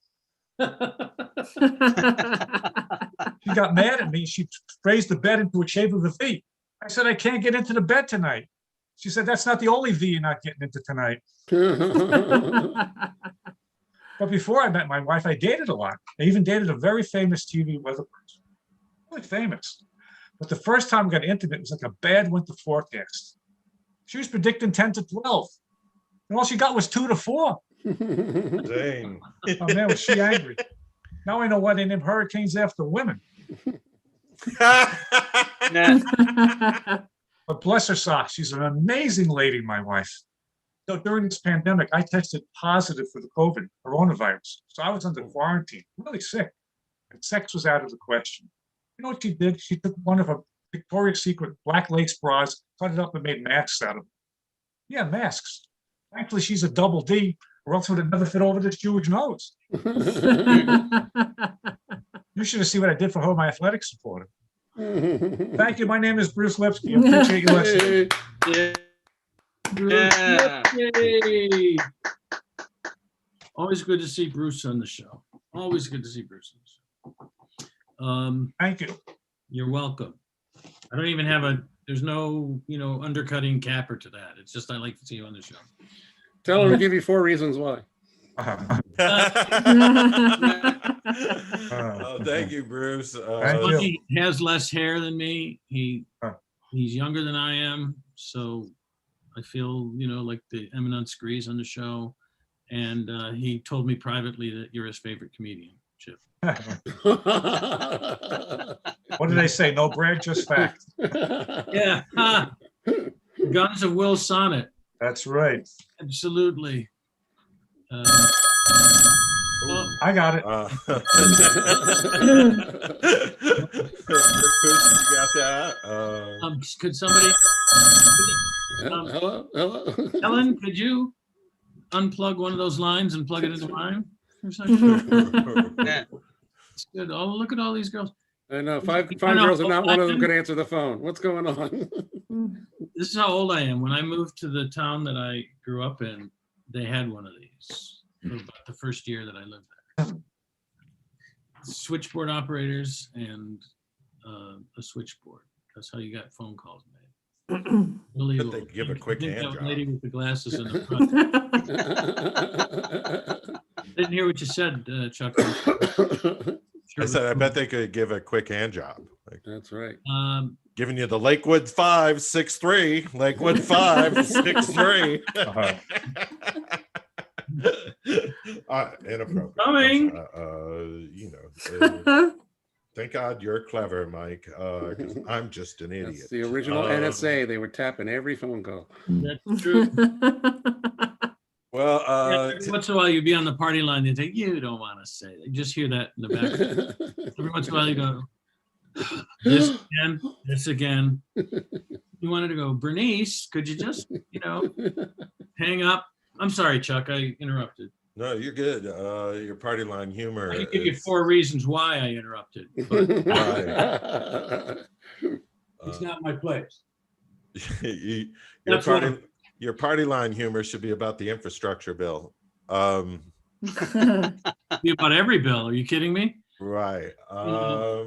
She got mad at me. She raised the bed into a shape of a V. I said, I can't get into the bed tonight. She said, that's not the only V you're not getting into tonight. But before I met my wife, I dated a lot. I even dated a very famous TV weather person. Really famous. But the first time we got intimate, it was like a bad winter forecast. She was predicting 10 to 12. And all she got was 2 to 4. Dang. Oh man, was she angry. Now I know why they named hurricanes after women. But bless her socks, she's an amazing lady, my wife. So during this pandemic, I tested positive for the COVID, coronavirus. So I was under quarantine, really sick. And sex was out of the question. You know what she did? She took one of her Victoria's Secret black lace bras, cut it up and made masks out of it. Yeah, masks. Thankfully, she's a double D, or else it would have never fit over this Jewish nose. You should have seen what I did for her, my athletic supporter. Thank you. My name is Bruce Lipsky. I appreciate you listening. Yeah. Yay. Always good to see Bruce on the show. Always good to see Bruce on the show. Thank you. You're welcome. I don't even have there's no, undercutting capper to that. It's just I like to see you on the show. Tell him to give you 4 reasons why. Oh, thank you, Bruce. Thank you. He has less hair than me. He's younger than I am, so I feel, like the eminent degrees on the show. And he told me privately that you're his favorite comedian, Chip. What do they say? No brag, just fact. Yeah. Guns of Will Sonnet. That's right. Absolutely. I got it. Bruce, you got that? Could somebody? Hello, hello. Ellen, could you unplug one of those lines and plug it into mine? For a second? Yeah. It's good. Oh, look at all these girls. I know five I know. girls and not one of them could answer the phone. What's going on? This is how old I am. When I moved to the town that I grew up in, they had one of these for about the first year that I lived there. Switchboard operators and a switchboard. That's how you got phone calls made. But they give a quick hand job. Lady with the glasses in the front. Didn't hear what you said, Chuck. I said, I bet they could give a quick hand job. Like, That's right. giving you the Lakewood 563, Lakewood 563. Inappropriate. Coming. Thank God you're clever, Mike. 'Cause I'm just an idiot. That's the original NSA. They were tapping every phone call. That's true. Well, Every once in a while you'd be on the party line and think, you don't want to say that. You just hear that in the back. Every once in a while you go, this again. You wanted to go, Bernice, could you just, hang up? I'm sorry, Chuck, I interrupted. no, you're good. Your party line humor. I can give you 4 reasons why I interrupted. But it's not my place. Your party line humor should be about the infrastructure bill. Be about every bill. Are you kidding me? Right.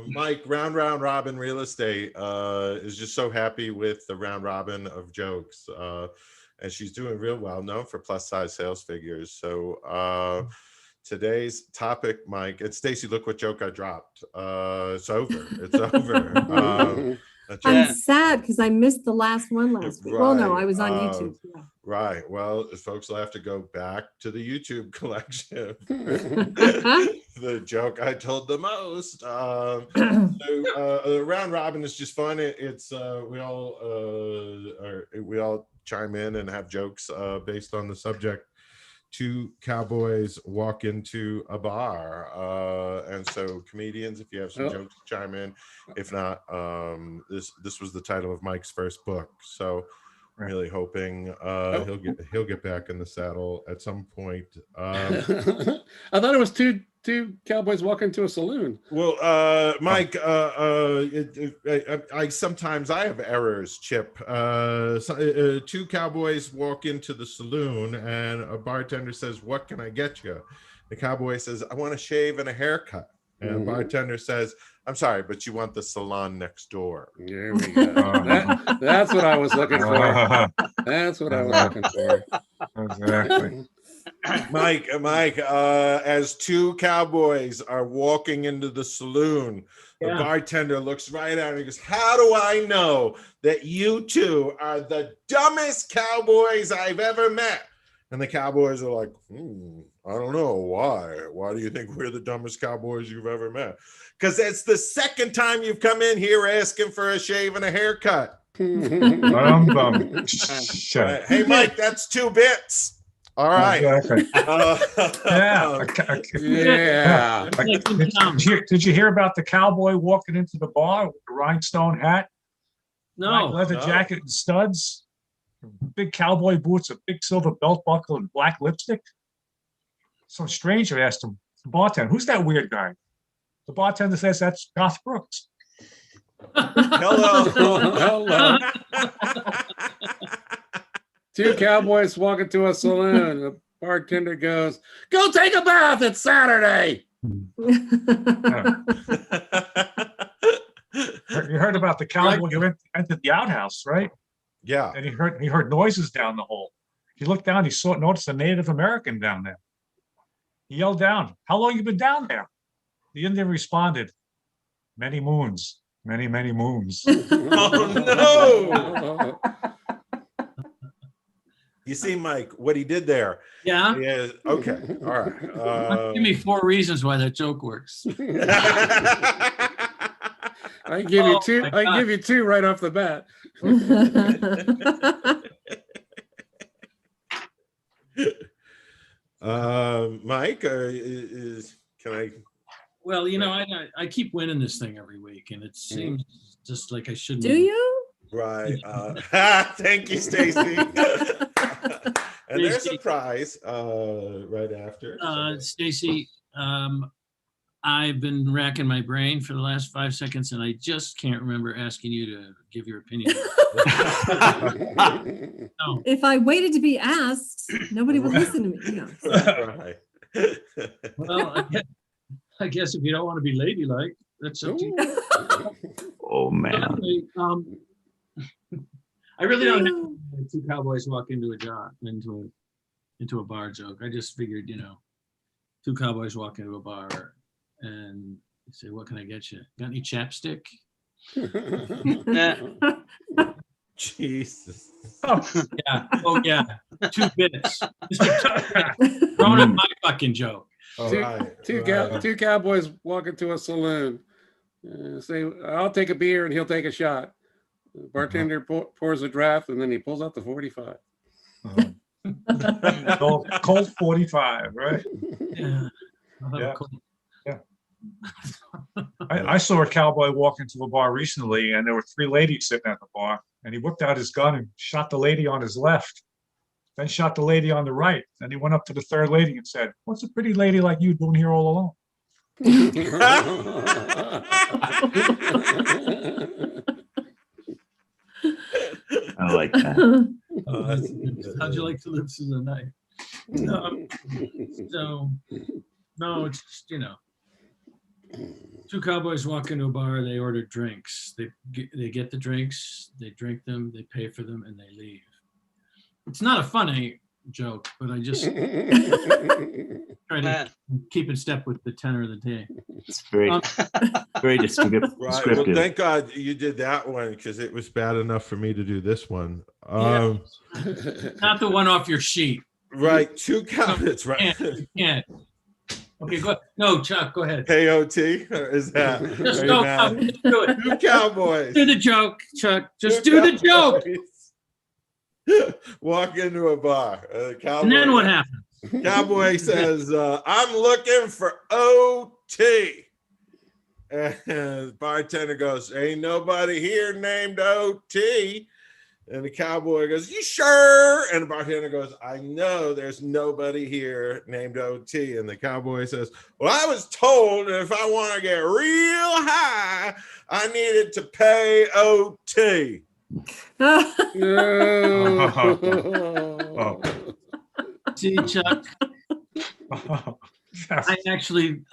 Mike, Round Robin Real Estate is just so happy with the round robin of jokes. And she's doing real well, known for plus size sales figures. So today's topic, Mike, and Stacy, look what joke I dropped. It's over. It's over. I'm sad because I missed the last one last week. Well, no, I was on YouTube. Yeah. Right. Well, folks will have to go back to the YouTube collection. The joke I told the most. Round robin is just fun. It's we all chime in and have jokes based on the subject. 2 cowboys walk into a bar, and so comedians, if you have some jokes, chime in. If not, this was the title of Mike's first book, so really hoping he'll get back in the saddle at some point. I thought it was two cowboys walk into a saloon. Well, Mike, I sometimes I have errors, Chip. 2 cowboys walk into the saloon and a bartender says, "What can I get you?" The cowboy says, "I want a shave and a haircut." And the bartender says, "I'm sorry, but you want the salon next door." There we go. That's what I was looking for. That's what I was looking for. Exactly. Mike, as 2 cowboys are walking into the saloon, the bartender looks right at him and he goes, "How do I know that you 2 are the dumbest cowboys I've ever met?" And the cowboys are like, I don't know. Why? Why do you think we're the dumbest cowboys you've ever met? Because it's the second time you've come in here asking for a shave and a haircut. Hey, Mike, that's 2 bits. All right. Exactly. Yeah. Did you hear about the cowboy walking into the bar with the rhinestone hat, No. leather jacket and studs, big cowboy boots, a big silver belt buckle, and black lipstick? Some stranger asked him, the bartender, "Who's that weird guy?" The bartender says, "That's Garth Brooks." Hello. Hello. 2 cowboys walk into a saloon. The bartender goes, "Go take a bath. It's Saturday." You heard about the cowboy who entered the outhouse, right? Yeah. And he heard noises down the hole. He looked down. Noticed a Native American down there. He yelled down, "How long you been down there?" The Indian responded, "Many moons, many, many moons." Oh, no. You see, Mike, what he did there. Yeah. Yeah. Okay. All right. Give me 4 reasons why that joke works. I give you Oh, two. my I God. give you 2 right off the bat. Mike, can I? Well, I keep winning this thing every week, and it seems just like I shouldn't. Do you? Right. Thank you, Stacy. And there's a prize right after. Stacy, I've been racking my brain for the last 5 seconds, and I just can't remember asking you to give your opinion. No. If I waited to be asked, nobody would listen to me. Right. Well, I guess if you don't want to be ladylike, that's up to you. Oh man. Anyway, I really don't have 2 cowboys walk into a bar joke. I just figured, 2 cowboys walk into a bar and say, "What can I get you? Got any chapstick?" Jesus. Yeah. Oh yeah. 2 bits. Throwing up my fucking joke. All Two- right. Two cowboys walk into a saloon. Say, "I'll take a beer," and he'll take a shot. The bartender pours a draft, and then he pulls out the 45. Colt 45, right? Yeah. Yeah. I saw a cowboy walk into a bar recently, and there were 3 ladies sitting at the bar, and he whipped out his gun and shot the lady on his left, then shot the lady on the right. Then he went up to the 3rd lady and said, "What's a pretty lady like you doing here all alone?" I like that. How'd you like to live through the night? So, no, it's just, 2 cowboys walk into a bar, they order drinks. They get the drinks, they drink them, they pay for them, and they leave. It's not a funny joke, but I just try to keep in step with the tenor of the day. It's very, very descriptive. Right. Well, thank God you did that one, because it was bad enough for me to do this one. Not the one off your sheet. Right. 2 cowboys. Right. You can't. Okay, go. No, Chuck, go ahead. KOT? Or is that? Just go. Just do it. 2 cowboys. Do the joke, Chuck. Just do the joke. Walk into a bar. Cowboy, And then what happens? Cowboy says, "I'm looking for OT." And the bartender goes, "Ain't nobody here named OT." And the cowboy goes, "You sure?" And the bartender goes, "I know there's nobody here named OT." And the cowboy says, "Well, I was told that if I want to get real high, I needed to pay OT." See, Chuck, I actually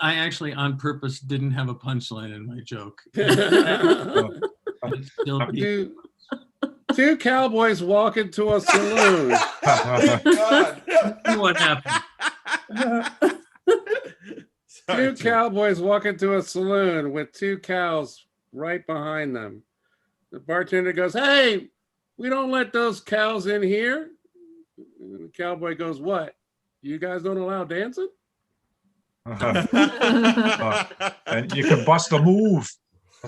on purpose didn't have a punchline in my joke. It's still Two cowboys walk into a saloon. What happened? Two cowboys walk into a saloon with 2 cows right behind them. The bartender goes, "Hey, we don't let those cows in here." And the cowboy goes, "What? You guys don't allow dancing?" And you can bust a move.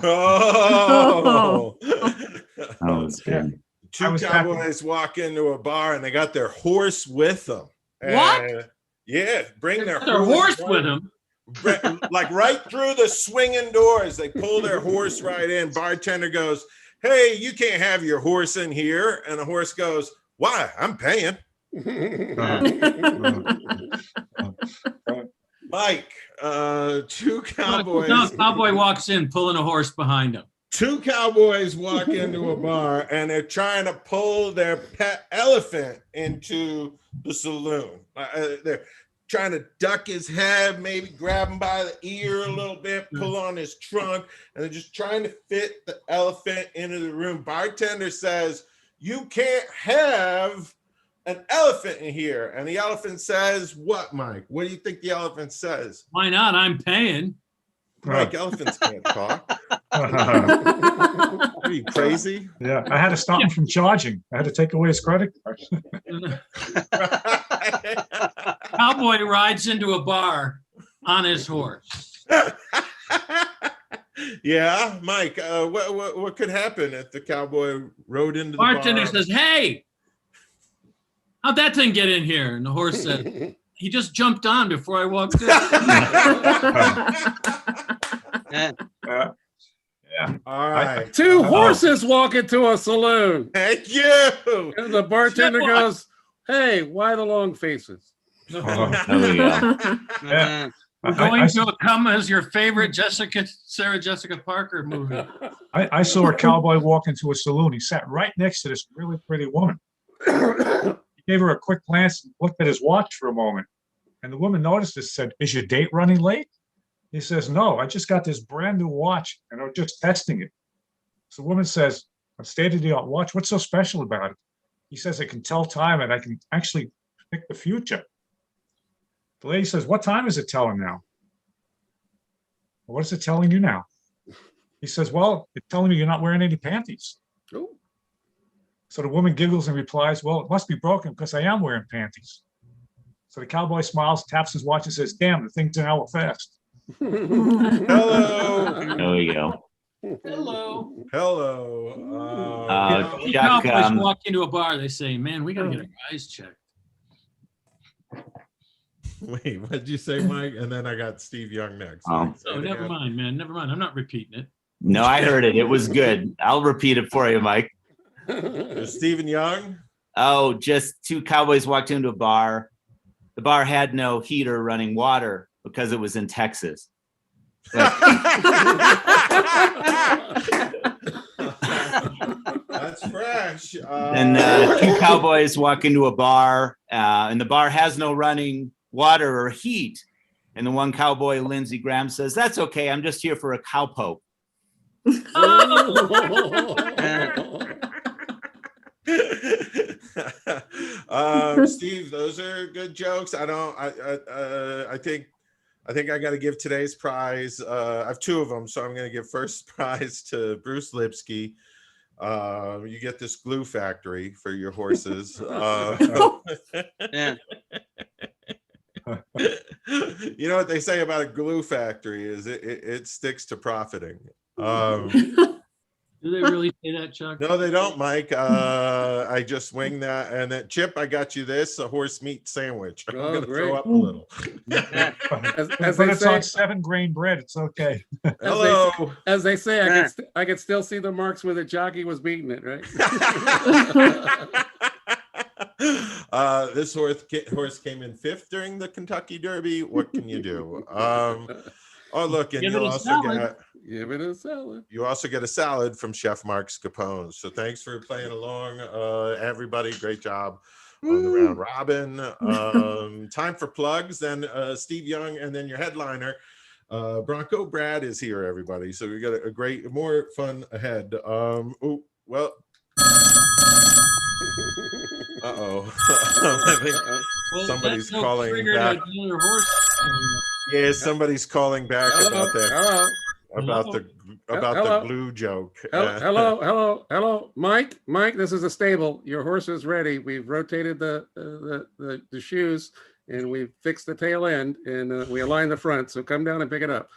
Oh. Oh, it's good. 2 cowboys walk into a bar and they got their horse with them. What? Yeah, bring their horse with them. Like right through the swinging doors. They pull their horse right in. Bartender goes, "Hey, you can't have your horse in here." And the horse goes, "Why? I'm paying." Mike, 2 cowboys. No, cowboy walks in pulling a horse behind him. 2 cowboys walk into a bar and they're trying to pull their pet elephant into the saloon. They're trying to duck his head, maybe grab him by the ear a little bit, pull on his trunk, and they're just trying to fit the elephant into the room. Bartender says, "You can't have an elephant in here. And the elephant says, what, Mike? What do you think the elephant says? Why not? I'm paying. Mike, elephants can't talk. Are you crazy? Yeah, I had to stop him from charging. I had to take away his credit card. Cowboy rides into a bar on his horse. Yeah, Mike, what could happen if the cowboy rode into the Bartender bar? says, "Hey, how'd that thing get in here?" And the horse said, "He just jumped on before I walked in." All right. Two horses walk into a saloon. Thank you. And the bartender goes, "Hey, why the long faces?" There we go. Yeah. We're going to come as your favorite Sarah Jessica Parker movie. I saw a cowboy walk into a saloon. He sat right next to this really pretty woman. He gave her a quick glance and looked at his watch for a moment. And the woman noticed this, said, "Is your date running late?" He says, "No, I just got this brand new watch and I'm just testing it." So the woman says, "A state-of-the-art watch, what's so special about it?" He says, "It can tell time and I can actually pick the future." The lady says, "What time is it telling now?" "What is it telling you now?" He says, "Well, it's telling me you're not wearing any panties." Oh. So the woman giggles and replies, "Well, it must be broken because I am wearing panties." So the cowboy smiles, taps his watch and says, "Damn, the thing's an hour fast." Hello. There we go. Hello. Hello. When Chuck, cowboys walk into a bar, they say, "Man, we gotta get our eyes checked." Wait, what did you say, Mike? And then I got Steve Young next. Oh. Oh, never mind, man. Never mind. I'm not repeating it. No, I heard it. It was good. I'll repeat it for you, Mike. There's Stephen Young. Oh, just two cowboys walked into a bar. The bar had no heater running water because it was in Texas. That's fresh. And two cowboys walk into a bar, and the bar has no running water or heat. And the one cowboy, Lindsey Graham, says, "That's okay. I'm just here for a cowpoke." Steve, those are good jokes. I think I got to give today's prize. I have two of them, so I'm going to give first prize to Bruce Lipsky. You get this glue factory for your horses. Yeah. You know what they say about a glue factory is it sticks to profiting. Do they really say that, Chuck? No, they don't, Mike. I just winged that. And then, Chip, I got you this, a horse meat sandwich. I'm Oh, going to great. throw up a little. As But they it's say, on 7-grain bread. It's okay. Hello. as they say, I could still see the marks where the jockey was beating it, right? This horse came in 5th during the Kentucky Derby. What can you do? Oh, look, and Give it you'll a also salad. Give it a salad. you also get a salad from Chef Mark Scapone. So thanks for playing along, everybody. Great job on the round robin. Time for plugs. Then Steve Young, and then your headliner, Bronco Brad is here, everybody. So we got a great, more fun ahead. Oh, well. Well, Somebody's that's no calling trigger back. to another horse. Yeah, somebody's calling back about that, Hello. about Hello. the glue joke. Hello, Mike, this is a stable. Your horse is ready. We've rotated the shoes and we've fixed the tail end and we aligned the front. So come down and pick it up.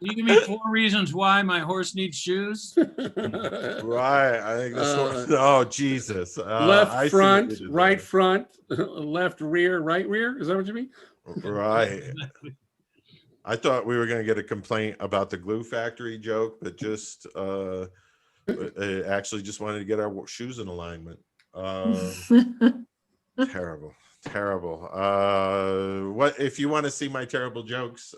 You give me 4 reasons why my horse needs shoes. Right. I think this horse. Oh, Jesus. I Left see what front, you did right there. front, left rear, right rear. Is that what you mean? Right. I thought we were going to get a complaint about the glue factory joke, but just actually just wanted to get our shoes in alignment. Terrible. What if you want to see my terrible jokes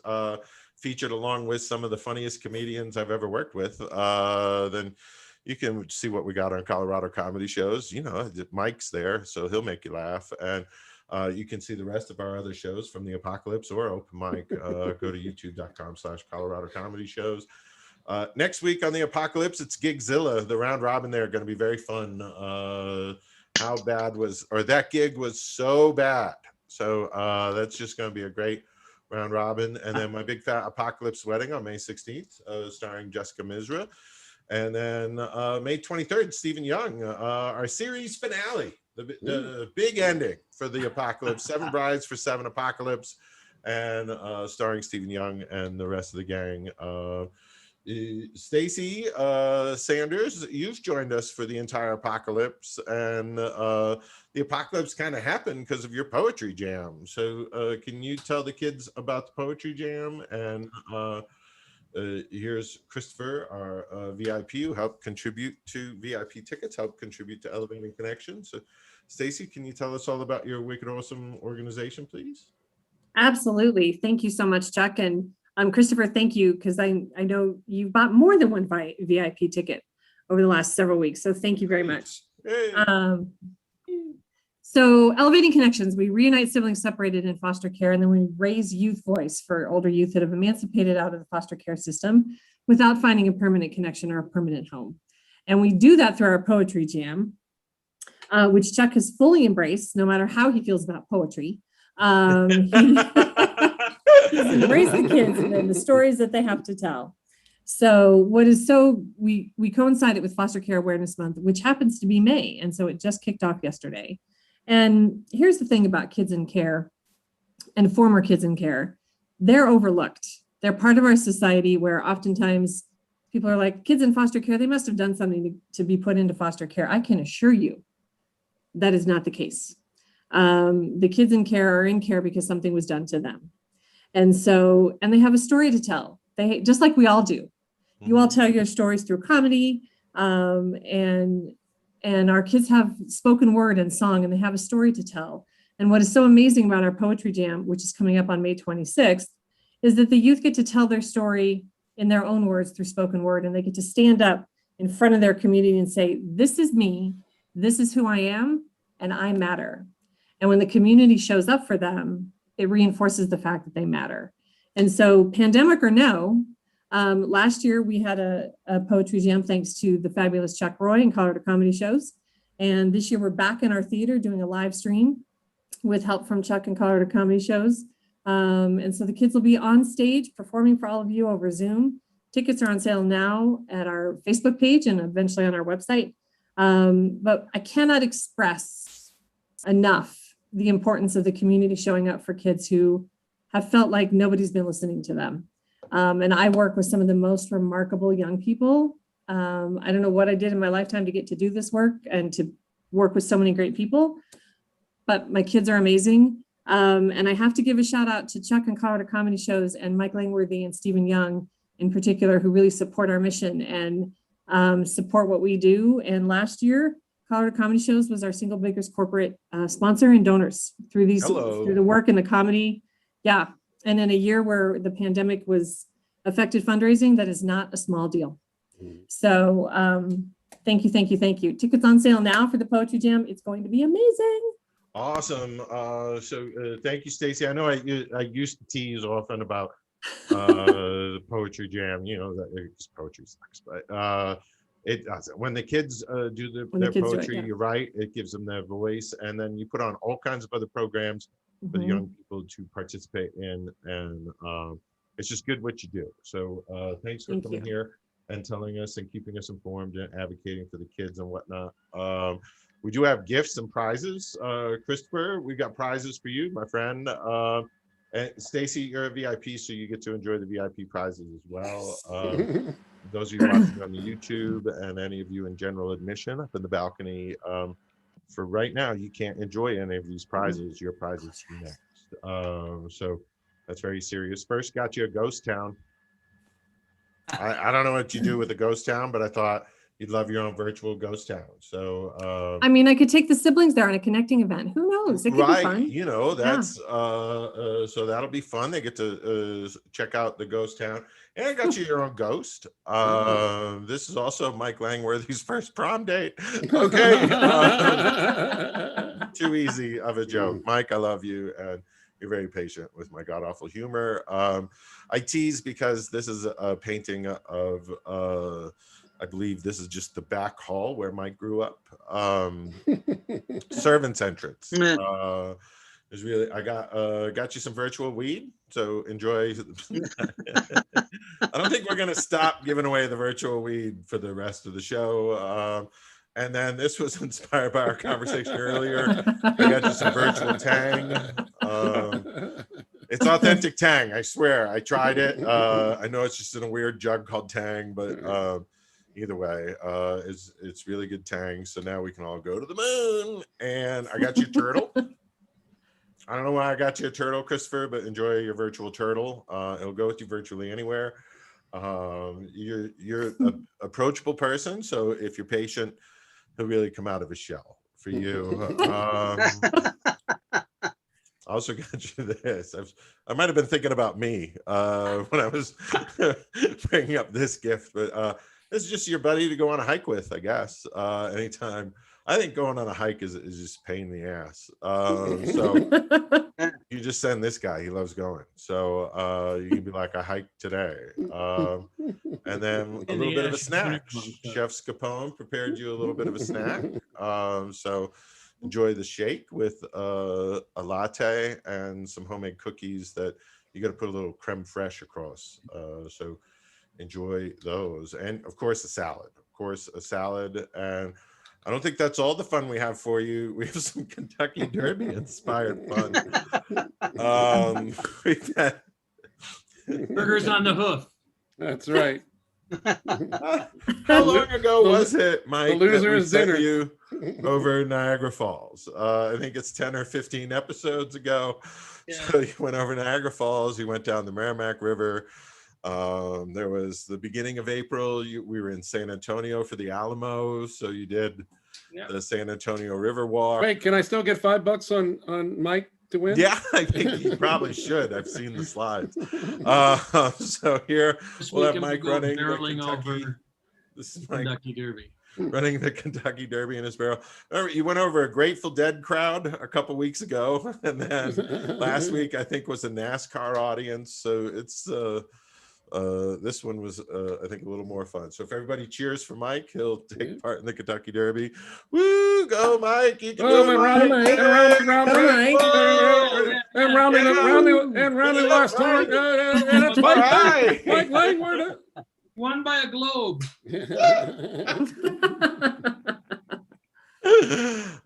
featured along with some of the funniest comedians I've ever worked with, then you can see what we got on Colorado Comedy Shows. You know, Mike's there, so he'll make you laugh. And you can see the rest of our other shows from the ApocaLips or Open Mic. Go to youtube.com/Colorado Comedy Shows. Next week on the ApocaLips, it's Gigzilla. The round robin there going to be very fun. How bad was, or that gig was so bad. So that's just going to be a great round robin. And then my big fat ApocaLips wedding on May 16th, starring Jessica Misra. And then May 23rd, Stephen Young, our series finale, the big ending for the ApocaLips, 7 Brides for 7 ApocaLips, and starring Stephen Young and the rest of the gang. Stacy Sanders, you've joined us for the entire ApocaLips, and the ApocaLips kind of happened because of your poetry jam. So can you tell the kids about the poetry jam? And here's Christopher, our VIP, who helped contribute to VIP tickets, helped contribute to Elevating Connections. So Stacy, can you tell us all about your wicked awesome organization, please? Absolutely. Thank you so much, Chuck. And Christopher, thank you, because I know you bought more than one VIP ticket over the last several weeks. So thank you very much. Hey. So Elevating Connections, we reunite siblings separated in foster care, and then we raise youth voice for older youth that have emancipated out of the foster care system without finding a permanent connection or a permanent home. And we do that through our poetry jam, which Chuck has fully embraced, no matter how he feels about poetry. He's embraced the kids and the stories that they have to tell. So what is we coincided with Foster Care Awareness Month, which happens to be May. And so it just kicked off yesterday. And here's the thing about kids in care and former kids in care. They're overlooked. They're part of our society where oftentimes people are like, kids in foster care, they must have done something to be put into foster care. I can assure you that is not the case. The kids in care are in care because something was done to them. And so, and they have a story to tell. They, just like we all do. You all tell your stories through comedy, and our kids have spoken word and song, and they have a story to tell. And what is so amazing about our poetry jam, which is coming up on May 26th, is that the youth get to tell their story in their own words through spoken word, and they get to stand up in front of their community and say, this is me, this is who I am, and I matter. And when the community shows up for them, it reinforces the fact that they matter. And so, pandemic or no, last year we had a poetry jam thanks to the fabulous Chuck Roy and Colorado Comedy Shows. And this year we're back in our theater doing a live stream with help from Chuck and Colorado Comedy Shows. And so the kids will be on stage performing for all of you over Zoom. Tickets are on sale now at our Facebook page and eventually on our website. But I cannot express enough the importance of the community showing up for kids who have felt like nobody's been listening to them. And I work with some of the most remarkable young people. I don't know what I did in my lifetime to get to do this work and to work with so many great people, but my kids are amazing. And I have to give a shout out to Chuck and Colorado Comedy Shows and Mike Langworthy and Stephen Young in particular, who really support our mission and support what we do. And last year, Colorado Comedy Shows was our single biggest corporate sponsor and donors through through the work and the comedy. Yeah. And in a year where the pandemic was affected fundraising, that is not a small deal. So thank you, thank you, thank you. Tickets on sale now for the Poetry Jam. It's going to be amazing. Awesome. Thank you, Stacy. I know I used to tease often about the Poetry Jam, you know, that poetry sucks, but it doesn't. When the kids do their poetry, you're right, it gives them their voice, and then you put on all kinds of other programs for the young people to participate in, and it's just good what you do. So thanks for coming here and telling us and keeping us informed and advocating for the kids and whatnot. We do have gifts and prizes. Christopher, we got prizes for you, my friend. And Stacy, you're a VIP, so you get to enjoy the VIP prizes as well. Those of you watching on the YouTube and any of you in general admission up in the balcony, for right now, you can't enjoy any of these prizes. Your prize is next. So that's very serious. First, got you a ghost town. I don't know what you do with a ghost town, but I thought you'd love your own virtual ghost town. So I mean, I could take the siblings there on a connecting event. Who knows? It could be fun. You know, that's so that'll be fun. They get to check out the ghost town. And I got you your own ghost. This is also Mike Langworthy's first prom date. Okay. Too easy of a joke. Mike, I love you. And you're very patient with my god awful humor. I tease because this is a painting of I believe this is just the back hall where Mike grew up. Servant's entrance. There's really, I got you some virtual weed, so enjoy. I don't think we're gonna stop giving away the virtual weed for the rest of the show. And then this was inspired by our conversation earlier. I got you some virtual Tang. It's authentic Tang, I swear. I tried it. I know it's just in a weird jug called Tang, but either way, it's really good Tang. So now we can all go to the moon. And I got you a turtle. I don't know why I got you a turtle, Christopher, but enjoy your virtual turtle. It'll go with you virtually anywhere. You're an approachable person, so if you're patient, he'll really come out of his shell for you. I also got you this. I might have been thinking about me when I was bringing up this gift, but this is just your buddy to go on a hike with, I guess. Anytime. I think going on a hike is just a pain in the ass. So you just send this guy. He loves going. So you can be like, I hiked today. And then a little bit of a snack. Chef Scapone prepared you a little bit of a snack. So enjoy the shake with a latte and some homemade cookies that you got to put a little creme fraiche across. So enjoy those. And of course, a salad. Of course, a salad. And I don't think that's all the fun we have for you. We have some Kentucky Derby inspired fun. We've had Burgers on the hoof. That's right. How long ago was it, Mike? The loser's that we dinner. sent you over Niagara Falls. I think it's 10 or 15 episodes ago. Yeah. So you went over Niagara Falls. You went down the Merrimack River. There was the beginning of April. We were in San Antonio for the Alamo, so you did the San Antonio River Walk. Wait, can I still get $5 on Mike to win? Yeah, I think you probably should. I've seen the slides. So here we'll have Mike running the Kentucky. This is Mike Kentucky Derby. running the Kentucky Derby in his barrel. Remember, you went over a Grateful Dead crowd a couple weeks ago, and then last week I think was a NASCAR audience. So it's this one was I think a little more fun. So if everybody cheers for Mike, he'll take part in the Kentucky Derby. Woo, go Mike! You can do it, Mike. And round the last turn, and it's Mike Langworthy. Won by a globe.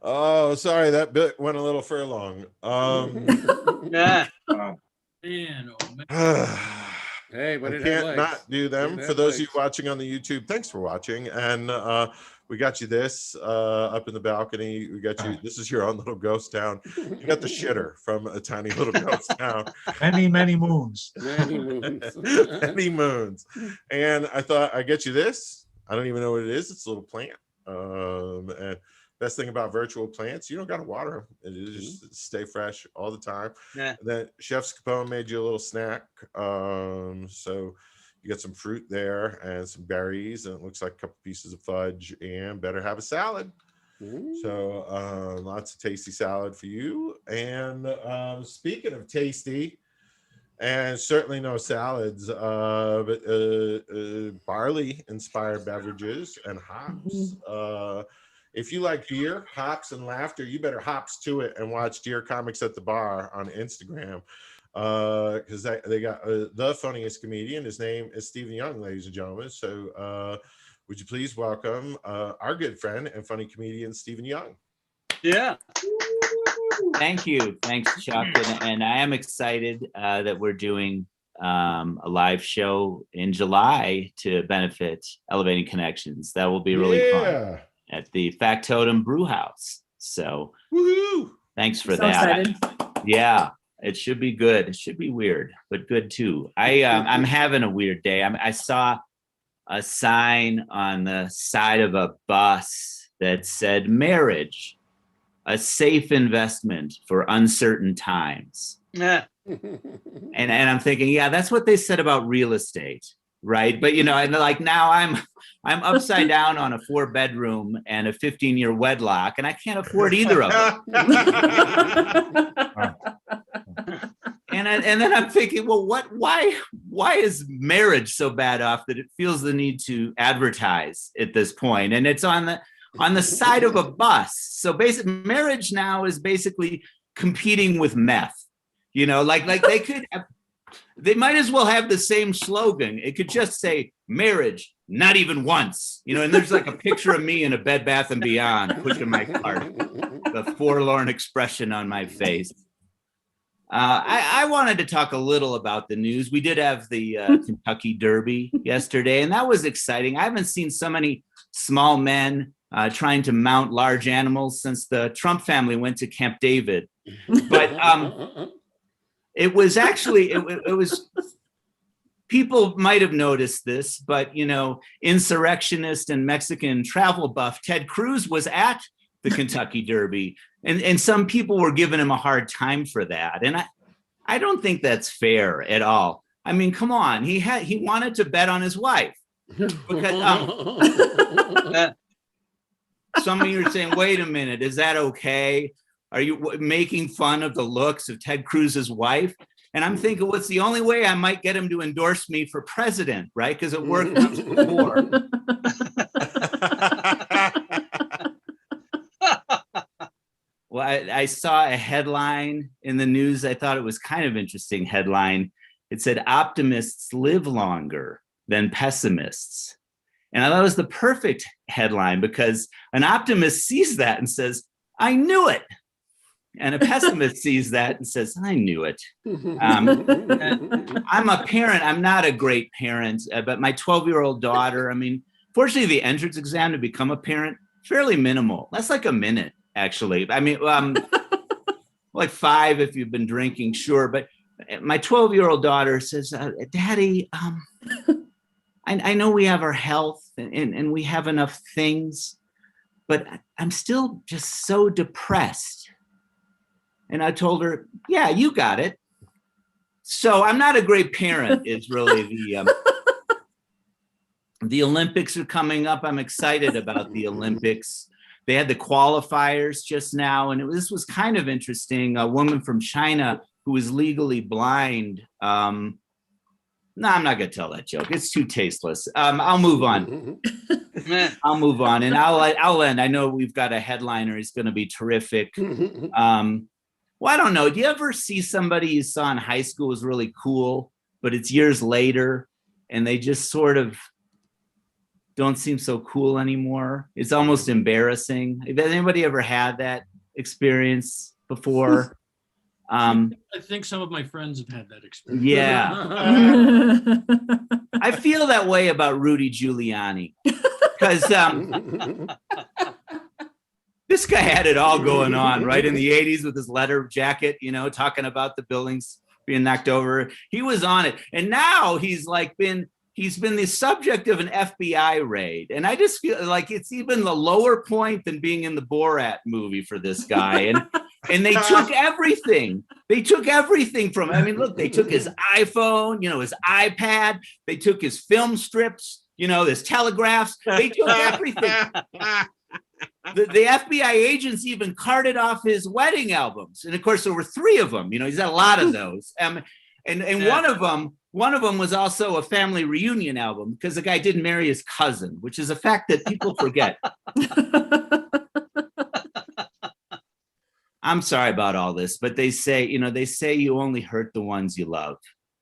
Oh, sorry, that bit went a little furlong. Yeah. Man, oh man. Hey, but I it had can't legs. not do them. It had For those of you legs. watching on the YouTube, thanks for watching. And we got you this up in the balcony. We got you. This is your own little ghost town. You got the shitter from a tiny little ghost town. Many, many moons. Many moons. Many moons. And I thought I'd get you this. I don't even know what it is. It's a little plant. And best thing about virtual plants, you don't got to water them. It just stay fresh all the time. Yeah. And then Chef Scapone made you a little snack. So you got some fruit there and some berries, and it looks like a couple pieces of fudge, and better have a salad. So lots of tasty salad for you. And speaking of tasty, and certainly no salads, but barley inspired beverages and hops. If you like beer, hops, and laughter, you better hops to it and watch Dear Comics at the Bar on Instagram, because they got the funniest comedian. His name is Stephen Young, ladies and gentlemen. So would you please welcome our good friend and funny comedian, Stephen Young. Yeah. Thank you. Thanks, Chuck. And I am excited that we're doing a live show in July to benefit Elevating Connections. That will be really fun at the Factotum Brew House. So Woohoo! thanks for So that. excited. Yeah, it should be good. It should be weird, but good too. I'm having a weird day. I saw a sign on the side of a bus that said marriage, a safe investment for uncertain times. Yeah. And I'm thinking, yeah, that's what they said about real estate, right? But and like now I'm upside down on a 4-bedroom and a 15-year wedlock, and I can't afford either of them. And then I'm thinking, well, why is marriage so bad off that it feels the need to advertise at this point? And it's on the side of a bus. So basically, marriage now is basically competing with meth. Like they might as well have the same slogan. It could just say marriage, not even once. And there's like a picture of me in a Bed Bath & Beyond pushing my cart, the forlorn expression on my face. I wanted to talk a little about the news. We did have the Kentucky Derby yesterday, and that was exciting. I haven't seen so many small men trying to mount large animals since the Trump family went to Camp David. But it was actually, it was, people might have noticed this, but, insurrectionist and Mexican travel buff Ted Cruz was at the Kentucky Derby. And some people were giving him a hard time for that. And I don't think that's fair at all. I mean, come on. He wanted to bet on his wife. Because some of you are saying, wait a minute, is that okay? Are you making fun of the looks of Ted Cruz's wife? And I'm thinking, what's the only way I might get him to endorse me for president, right? Because it worked once before. Well, I saw a headline in the news. I thought it was kind of interesting headline. It said, optimists live longer than pessimists. And I thought it was the perfect headline because an optimist sees that and says, I knew it. And a pessimist sees that and says, I knew it. I'm a parent. I'm not a great parent, but my 12-year-old daughter, I mean, fortunately, the entrance exam to become a parent, fairly minimal. That's like a minute, actually. I mean, like 5 if you've been drinking, sure. But my 12-year-old daughter says, Daddy, I know we have our health and we have enough things, but I'm still just so depressed. And I told her, yeah, you got it. So I'm not a great parent is really the Olympics are coming up. I'm excited about the Olympics. They had the qualifiers just now. And this was kind of interesting. A woman from China who was legally blind. No, I'm not going to tell that joke. It's too tasteless. I'll move on. I'll move on. And I'll end. I know we've got a headliner. He's going to be terrific. Well, I don't know. Do you ever see somebody you saw in high school was really cool, but it's years later and they just sort of don't seem so cool anymore? It's almost embarrassing. Has anybody ever had that experience before? I think some of my friends have had that experience. Yeah. I feel that way about Rudy Giuliani because this guy had it all going on, right? In the 80s with his leather jacket, talking about the buildings being knocked over. He was on it. And now he's been the subject of an FBI raid. And I just feel like it's even the lower point than being in the Borat movie for this guy. And they took everything. They took everything from him. I mean, look, they took his iPhone, his iPad. They took his film strips, his telegraphs. They took everything. The FBI agents even carted off his wedding albums. And of course, there were 3 of them. He's had a lot of those. And one of them was also a family reunion album because the guy didn't marry his cousin, which is a fact that people forget. I'm sorry about all this, but they say you only hurt the ones you love.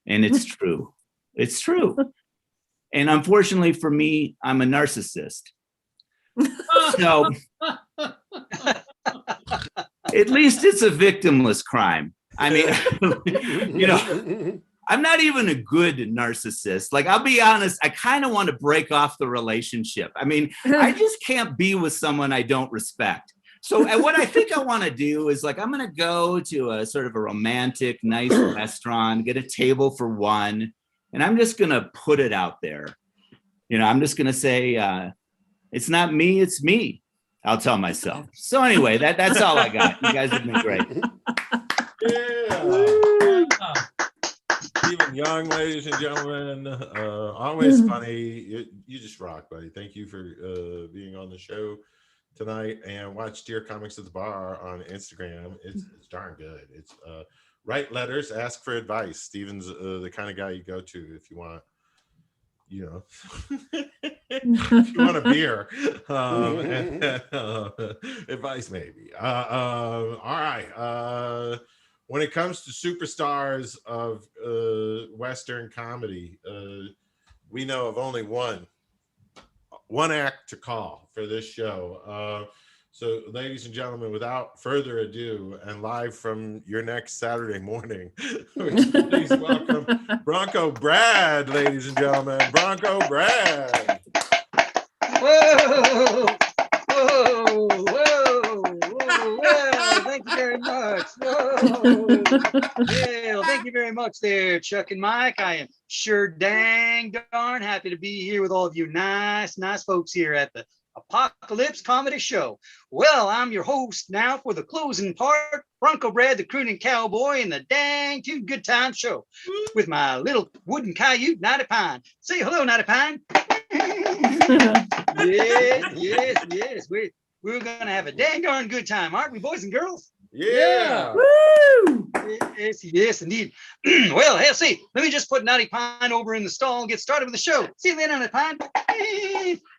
And it's true. It's true. And unfortunately for me, I'm a narcissist. So at least it's a victimless crime. I mean, I'm not even a good narcissist. Like, I'll be honest, I kind of want to break off the relationship. I mean, I just can't be with someone I don't respect. So what I think I want to do is I'm going to go to a sort of a romantic, nice restaurant, get a table for one, and I'm just going to put it out there. I'm just going to say, it's not me, it's me. I'll tell myself. So anyway, that's all I got. You guys have been great. Yeah. Stephen Young, ladies and gentlemen. Always funny. You just rock, buddy. Thank you for being on the show tonight. And watch Dear Comics at the Bar on Instagram. It's darn good. It's write letters, ask for advice. Steven's the kind of guy you go to if you want, if you want a beer, advice maybe. All right. When it comes to superstars of Western comedy, we know of only one act to call for this show. So, ladies and gentlemen, without further ado, and live from your next Saturday morning, please welcome Bronco Brad, ladies and gentlemen. Bronco Brad. Whoa, whoa, whoa, whoa, well, thank you very much. Whoa. Well, thank you very much there, Chuck and Mike. I am sure dang darn happy to be here with all of you nice folks here at the ApocaLips Comedy Show. Well, I'm your host now for the closing part, Bronco Brad, the crooning cowboy, and the dang too good time show with my little wooden coyote, Natty Pine. Say hello, Natty Pine. Yes. We're gonna have a dang darn good time, aren't we, boys and girls? Yeah. Woo! Yes, indeed. Well, hell, see, let me just put Natty Pine over in the stall and get started with the show. See you later, Natty Pine.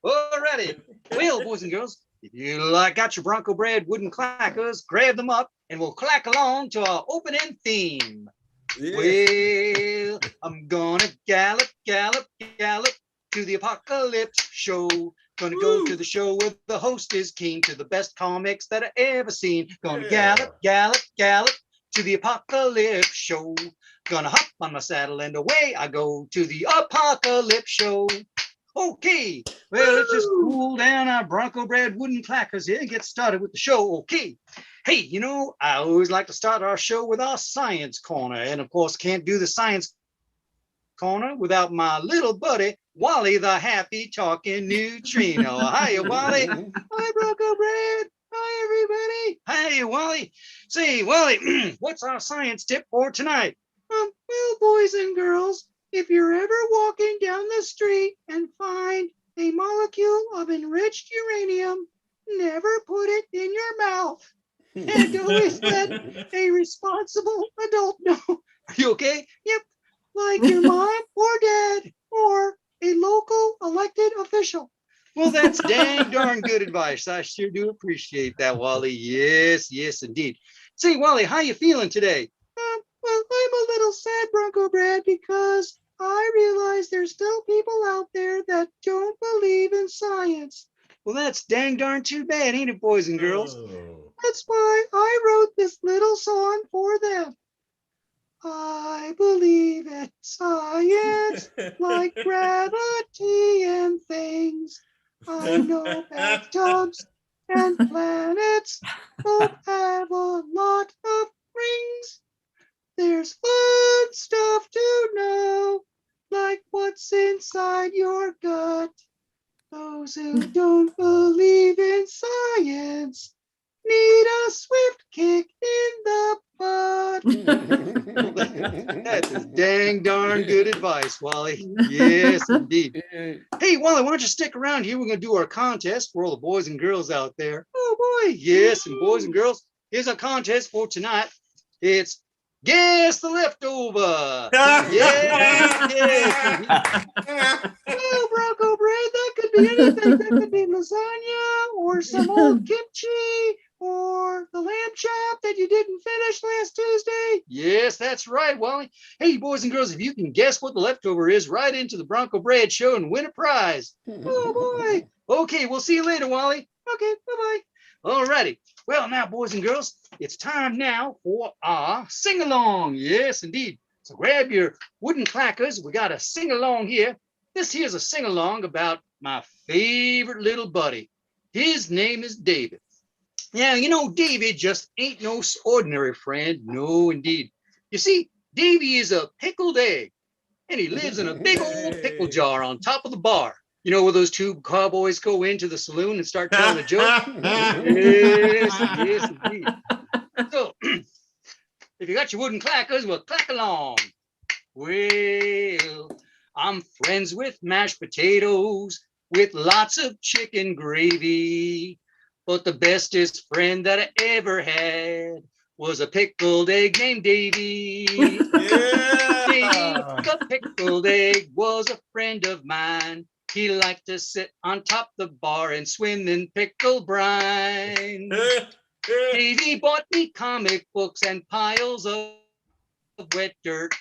Alrighty. Well, boys and girls, if you got your Bronco Brad wooden clackers, grab them up and we'll clack along to our opening theme. Yeah. Well, I'm gonna gallop to the ApocaLips Show. Gonna go to the show where the host is keen to the best comics that I ever seen. Gonna gallop to the ApocaLips Show. Gonna hop on my saddle and away I go to the ApocaLips Show. Okay, well, let's just cool down our Bronco Brad wooden clackers here and get started with the show. Okay. Hey, I always like to start our show with our science corner. And of course, can't do the science corner without my little buddy, Wally, the happy talking neutrino. Hiya, Wally. Hi, Bronco Brad. Hi, everybody. Hi, Wally. Say, Wally, what's our science tip for tonight? Well, boys and girls, if you're ever walking down the street and find a molecule of enriched uranium, never put it in your mouth. And always let a responsible adult know. Are you okay? Yep. Like your mom or dad or a local elected official. Well, that's dang darn good advice. I sure do appreciate that, Wally. Yes, indeed. Say, Wally, how you feeling today? Well, I'm a little sad, Bronco Brad, because I realize there's still people out there that don't believe in science. Well, that's dang darn too bad, ain't it, boys and girls? Oh. That's why I wrote this little song for them. I believe in science, like gravity and things. I know bathtubs and planets both have a lot of rings. There's fun stuff to know, like what's inside your gut. Those who don't believe in science need a swift kick in the butt. That is dang darn good advice, Wally. Yes, indeed. Hey, Wally, why don't you stick around here? We're going to do our contest for all the boys and girls out there. Oh, boy. Yes, and boys and girls, here's our contest for tonight. It's Guess the Leftover. Yes. Well, Bronco Brad, that could be anything. That could be lasagna or some old kimchi or the lamb chop that you didn't finish last Tuesday. Yes, that's right, Wally. Hey, boys and girls, if you can guess what the leftover is, write into the Bronco Brad Show and win a prize. Oh, boy. Okay, we'll see you later, Wally. Okay, bye-bye. All righty. Well, now, boys and girls, it's time now for our sing-along. Yes, indeed. So grab your wooden clackers. We got a sing-along here. This here's a sing-along about my favorite little buddy. His name is David. Now, David just ain't no ordinary friend. No, indeed. You see, Davy is a pickled egg, and he lives in a big old pickle jar on top of the bar. You know where those two cowboys go into the saloon and start telling a joke? Yes, indeed. So, if you got your wooden clackers, well, clack along. Well, I'm friends with mashed potatoes with lots of chicken gravy. But the bestest friend that I ever had was a pickled egg named Davy. Davy, Yeah. the pickled egg, was a friend of mine. He liked to sit on top the bar and swim in pickle brine. Davy bought me comic books and piles of wet dirt.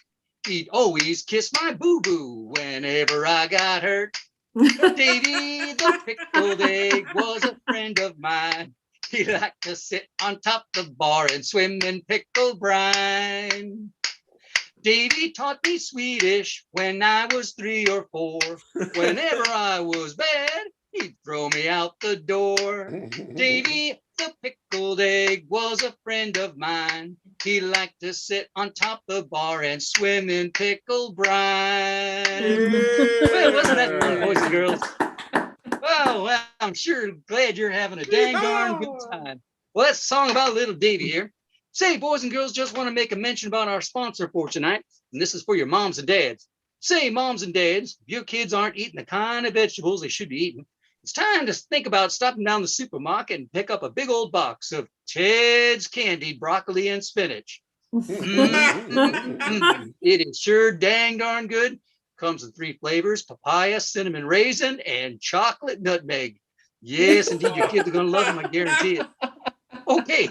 He'd always kiss my boo-boo whenever I got hurt. Davy, the pickled egg, was a friend of mine. He liked to sit on top the bar and swim in pickle brine. Davy taught me Swedish when I was 3 or 4. Whenever I was bad, he'd throw me out the door. Davy, the pickled egg, was a friend of mine. He liked to sit on top the bar and swim in pickle brine. Well, wasn't that fun, boys and girls? Well, I'm sure glad you're having a dang darn good time. Well, that's a song about little Davy here. Say, boys and girls, just want to make a mention about our sponsor for tonight, and this is for your moms and dads. Say, moms and dads, if your kids aren't eating the kind of vegetables they should be eating, it's time to think about stopping down the supermarket and pick up a big old box of Ted's candied broccoli and spinach. It is sure dang darn good. Comes in 3 flavors: papaya, cinnamon raisin, and chocolate nutmeg. Yes, indeed, your kids are going to love them, I guarantee it. Okay.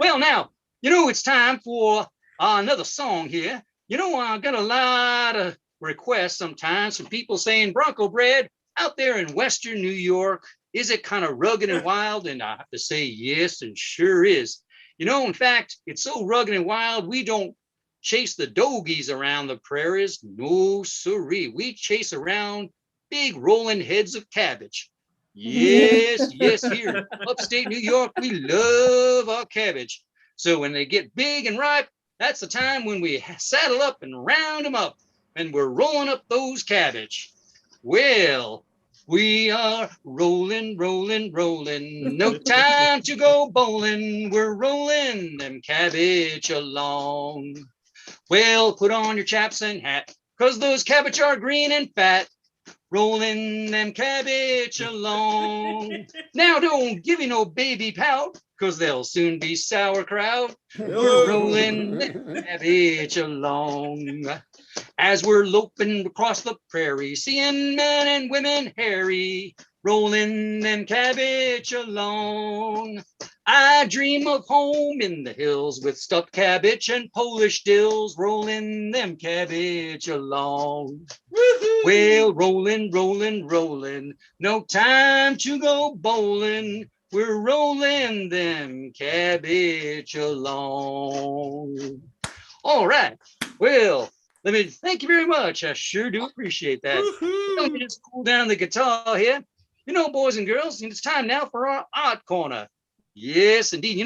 Well, now, it's time for another song here. I got a lot of requests sometimes from people saying, Bronco bread, out there in Western New York, is it kind of rugged and wild? And I have to say, yes, and sure is. In fact, it's so rugged and wild, we don't chase the dogies around the prairies. No, siree. We chase around big rolling heads of cabbage. Yes, yes, here in upstate New York, we love our cabbage. So when they get big and ripe, that's the time when we saddle up and round them up, and we're rolling up those cabbage. Well, we are rolling, rolling, rolling. No time to go bowling. We're rolling them cabbage along. Well, put on your chaps and hat, 'cause those cabbage are green and fat. Rolling them cabbage along. Now don't give me no baby pout, 'cause they'll soon be sauerkraut. We're rolling them cabbage along. As we're loping across the prairie, seeing men and women hairy, rolling them cabbage along. I dream of home in the hills with stuffed cabbage and Polish dills, rolling them cabbage along. Well, rolling, rolling, rolling, no time to go bowling. We're rolling them cabbage along. All right. Well, let me thank you very much. I sure do appreciate that. Let me just cool down the guitar here. Boys and girls, it's time now for our art corner. Yes, indeed.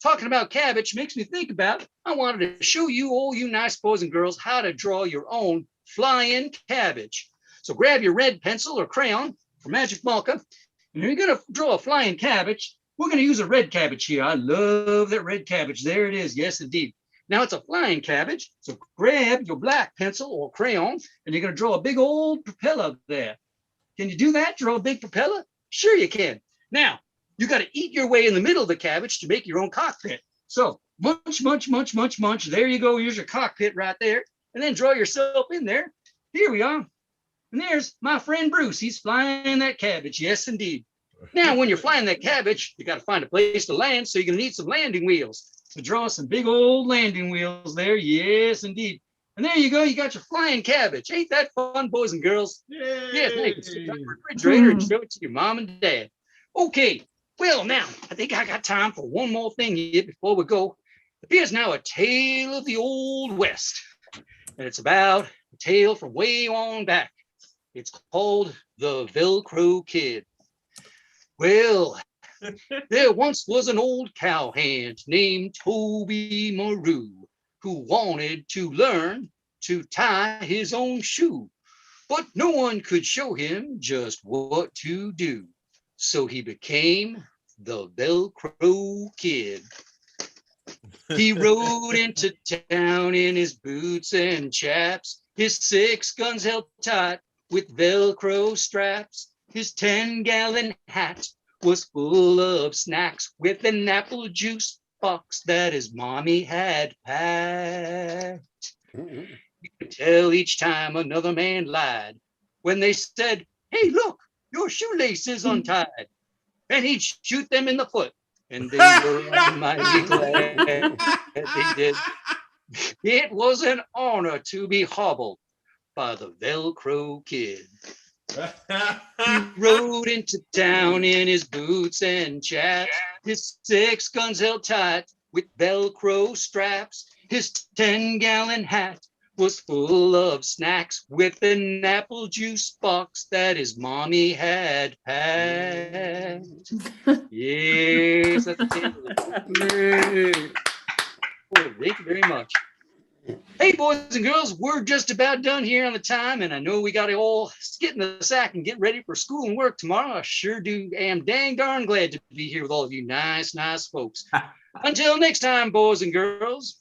Talking about cabbage makes me think about, I wanted to show you, all you nice boys and girls, how to draw your own flying cabbage. So grab your red pencil or crayon or magic marker, and you're going to draw a flying cabbage. We're going to use a red cabbage here. I love that red cabbage. There it is. Yes, indeed. Now it's a flying cabbage. So grab your black pencil or crayon, and you're going to draw a big old propeller there. Can you do that? Draw a big propeller? Sure you can. Now, you got to eat your way in the middle of the cabbage to make your own cockpit. So munch, munch, munch, munch, munch. There you go. Here's your cockpit right there. And then draw yourself in there. Here we are. And there's my friend Bruce. He's flying that cabbage. Yes, indeed. Now, when you're flying that cabbage, you got to find a place to land. So you're going to need some landing wheels. So draw some big old landing wheels there. Yes, indeed. And there you go. You got your flying cabbage. Ain't that fun, boys and girls? Yay. Yes, now you can stick it on the refrigerator and show it to your mom and dad. Okay. Well, now, I think I got time for one more thing here before we go. Here's now a tale of the Old West. And it's about a tale from way on back. It's called The Velcro Kid. Well, there once was an old cowhand named Toby Maru who wanted to learn to tie his own shoe, but no one could show him just what to do. So he became the Velcro Kid. He rode into town in his boots and chaps, his 6 guns held tight with Velcro straps. His 10-gallon hat was full of snacks with an apple juice box that his mommy had packed. You could tell each time another man lied when they said, "Hey, look, your shoelace is untied." And he'd shoot them in the foot, and they were mighty glad they did. It was an honor to be hobbled by the Velcro Kid. He rode into town in his boots and chaps, his 6 guns held tight with Velcro straps. His 10-gallon hat was full of snacks with an apple juice box that his mommy had packed. Yes, that's the end of it. Oh, thank you very much. Hey, boys and girls, we're just about done here on the time, and I know we got to all get in the sack and get ready for school and work tomorrow. I sure am dang darn glad to be here with all of you nice folks. Until next time, boys and girls,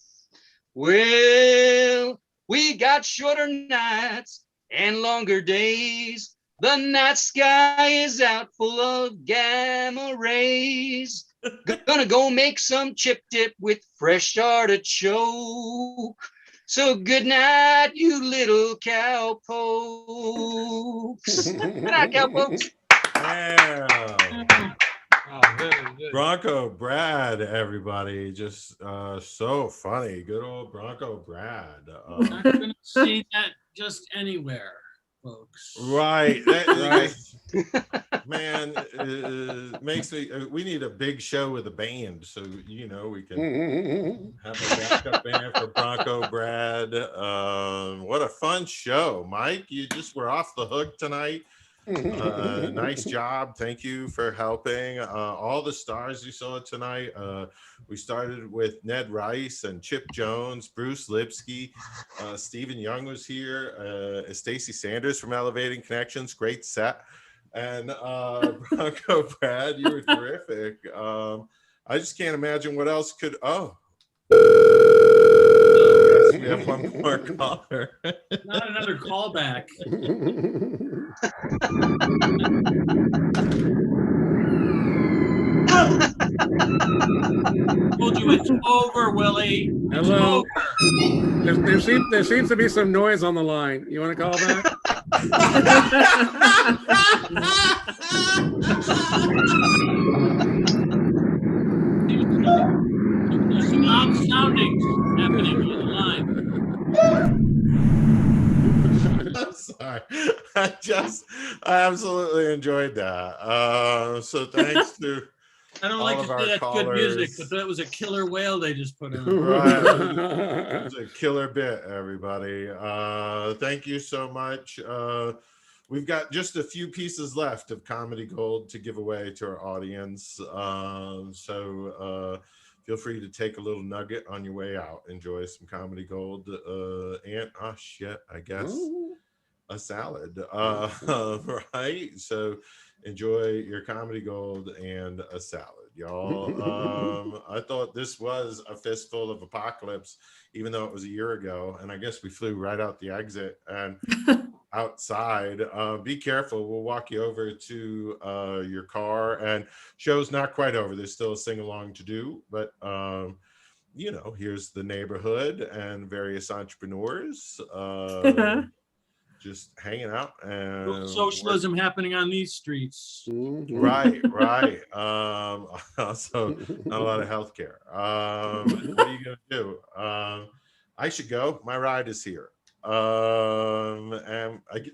well, we got shorter nights and longer days. The night sky is out full of gamma rays. Gonna go make some chip dip with fresh artichoke. So good night, you little cowpokes. Good night, cowpokes. Wow. Oh, very good. Bronco Brad, everybody, just so funny. Good old Bronco Brad. Not gonna see that just anywhere, folks. Right. Man, makes me. We need a big show with a band, so we can have a backup band for Bronco Brad. What a fun show, Mike! You just were off the hook tonight. Nice job. Thank you for helping. All the stars you saw tonight. We started with Ned Rice and Chipp Jones, Bruce Lipsky, Stephen Young was here, Stacey Sanders from Elevating Connections, great set. And Bronco Brad, you were terrific. I just can't imagine what else could. Oh, yes, we have one more caller. Not another callback. Told you it's over, Willie. It's Hello. over. There seems to be some noise on the line. You want to call back? There's some loud soundings happening on the line. I'm sorry. I absolutely enjoyed that. So thanks to I don't all like of to our say that's good music, callers. but that was a killer whale they just put in. Right. It was a killer bit, everybody. Thank you so much. We've got just a few pieces left of Comedy Gold to give away to our audience. So feel free to take a little nugget on your way out. Enjoy some Comedy Gold and I guess a salad. Right. So enjoy your Comedy Gold and a salad, y'all. I thought this was a fistful of apocalypse, even though it was a year ago. And I guess we flew right out the exit and outside. Be careful. We'll walk you over to your car, and show's not quite over. There's still a sing-along to do, but here's the neighborhood and various entrepreneurs just hanging out and Socialism happening on these streets. right. Also not a lot of healthcare. What are you gonna do? I should go. My ride is here. And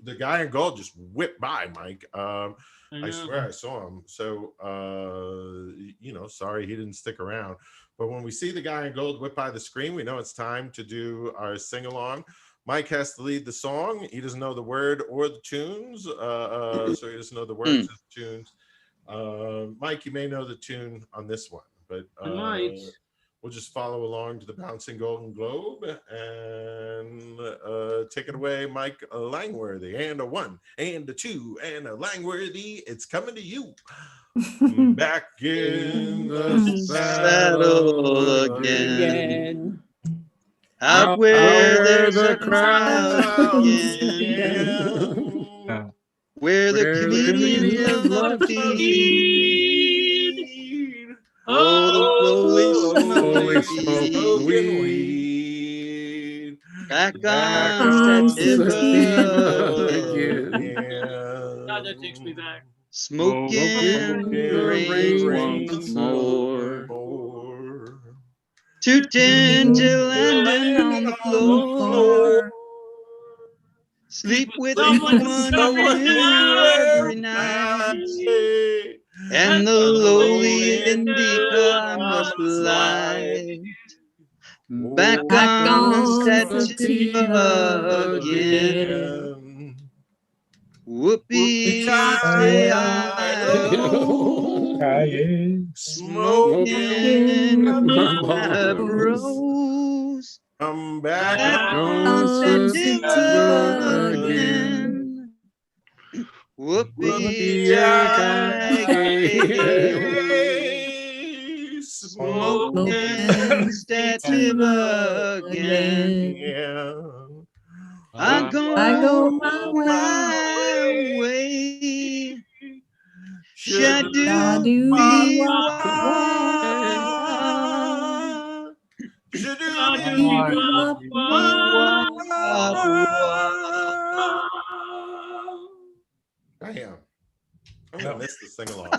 the guy in gold just whipped by, Mike. I swear I saw him. So sorry he didn't stick around. But when we see the guy in gold whip by the screen, we know it's time to do our sing-along. Mike has to lead the song. He doesn't know the word or the tunes, so he doesn't know the words of the tunes. Mike, you may know the tune on this one, but we'll just follow along to the bouncing golden globe and take it away, Mike Langworthy. And a 1 and a 2 and a Langworthy. It's coming to you. Back in the saddle again. Out where there's a crowd again. Where the comedians love to eat. Oh, the slowly Slowly smoking smoking weed. weed. Back Back on on Sativa Sativa again. again. God, that takes me back. Smoking Smoking the the range range once more. more. 210 till landing on the floor. Sleep with someone someone new every night. And the lowly indica I must light. Back on Sativa again. Whoopee, say smoking my bros. I'm Back back on Sativa again. Whoopee, smoking Sativa again. I go my way. Should do be wild. Should do Damn. I'm gonna miss the sing along.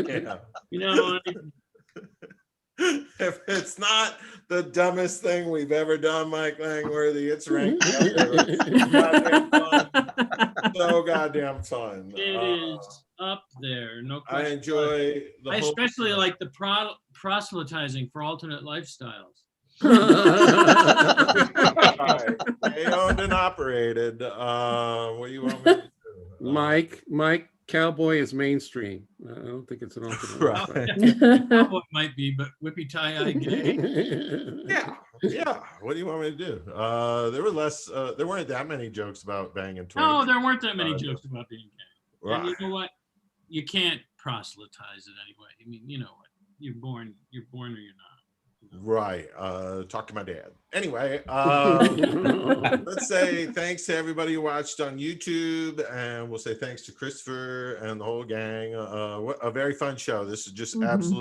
Yeah. You know, If it's not the dumbest thing we've ever done, Mike Langworthy, it's ranked up there. It's goddamn fun. So goddamn fun. it is up there. No I question. enjoy the I whole especially like the proselytizing for alternate lifestyles. Right. They owned and operated. What do you want me to do? Mike, cowboy is mainstream. I don't think it's an alternate. Right. Cowboy might be, but whippy tie-eye gay. Yeah. What do you want me to do? There were less. There weren't that many jokes about banging twins. No, there weren't that many jokes about being gay. And you Right. know what? You can't proselytize it anyway. I mean, you know what? You're born or you're not. Right. Talk to my dad. Anyway, let's say thanks to everybody who watched on YouTube, and we'll say thanks to Christopher and the whole gang. A very fun show. This is just absolutely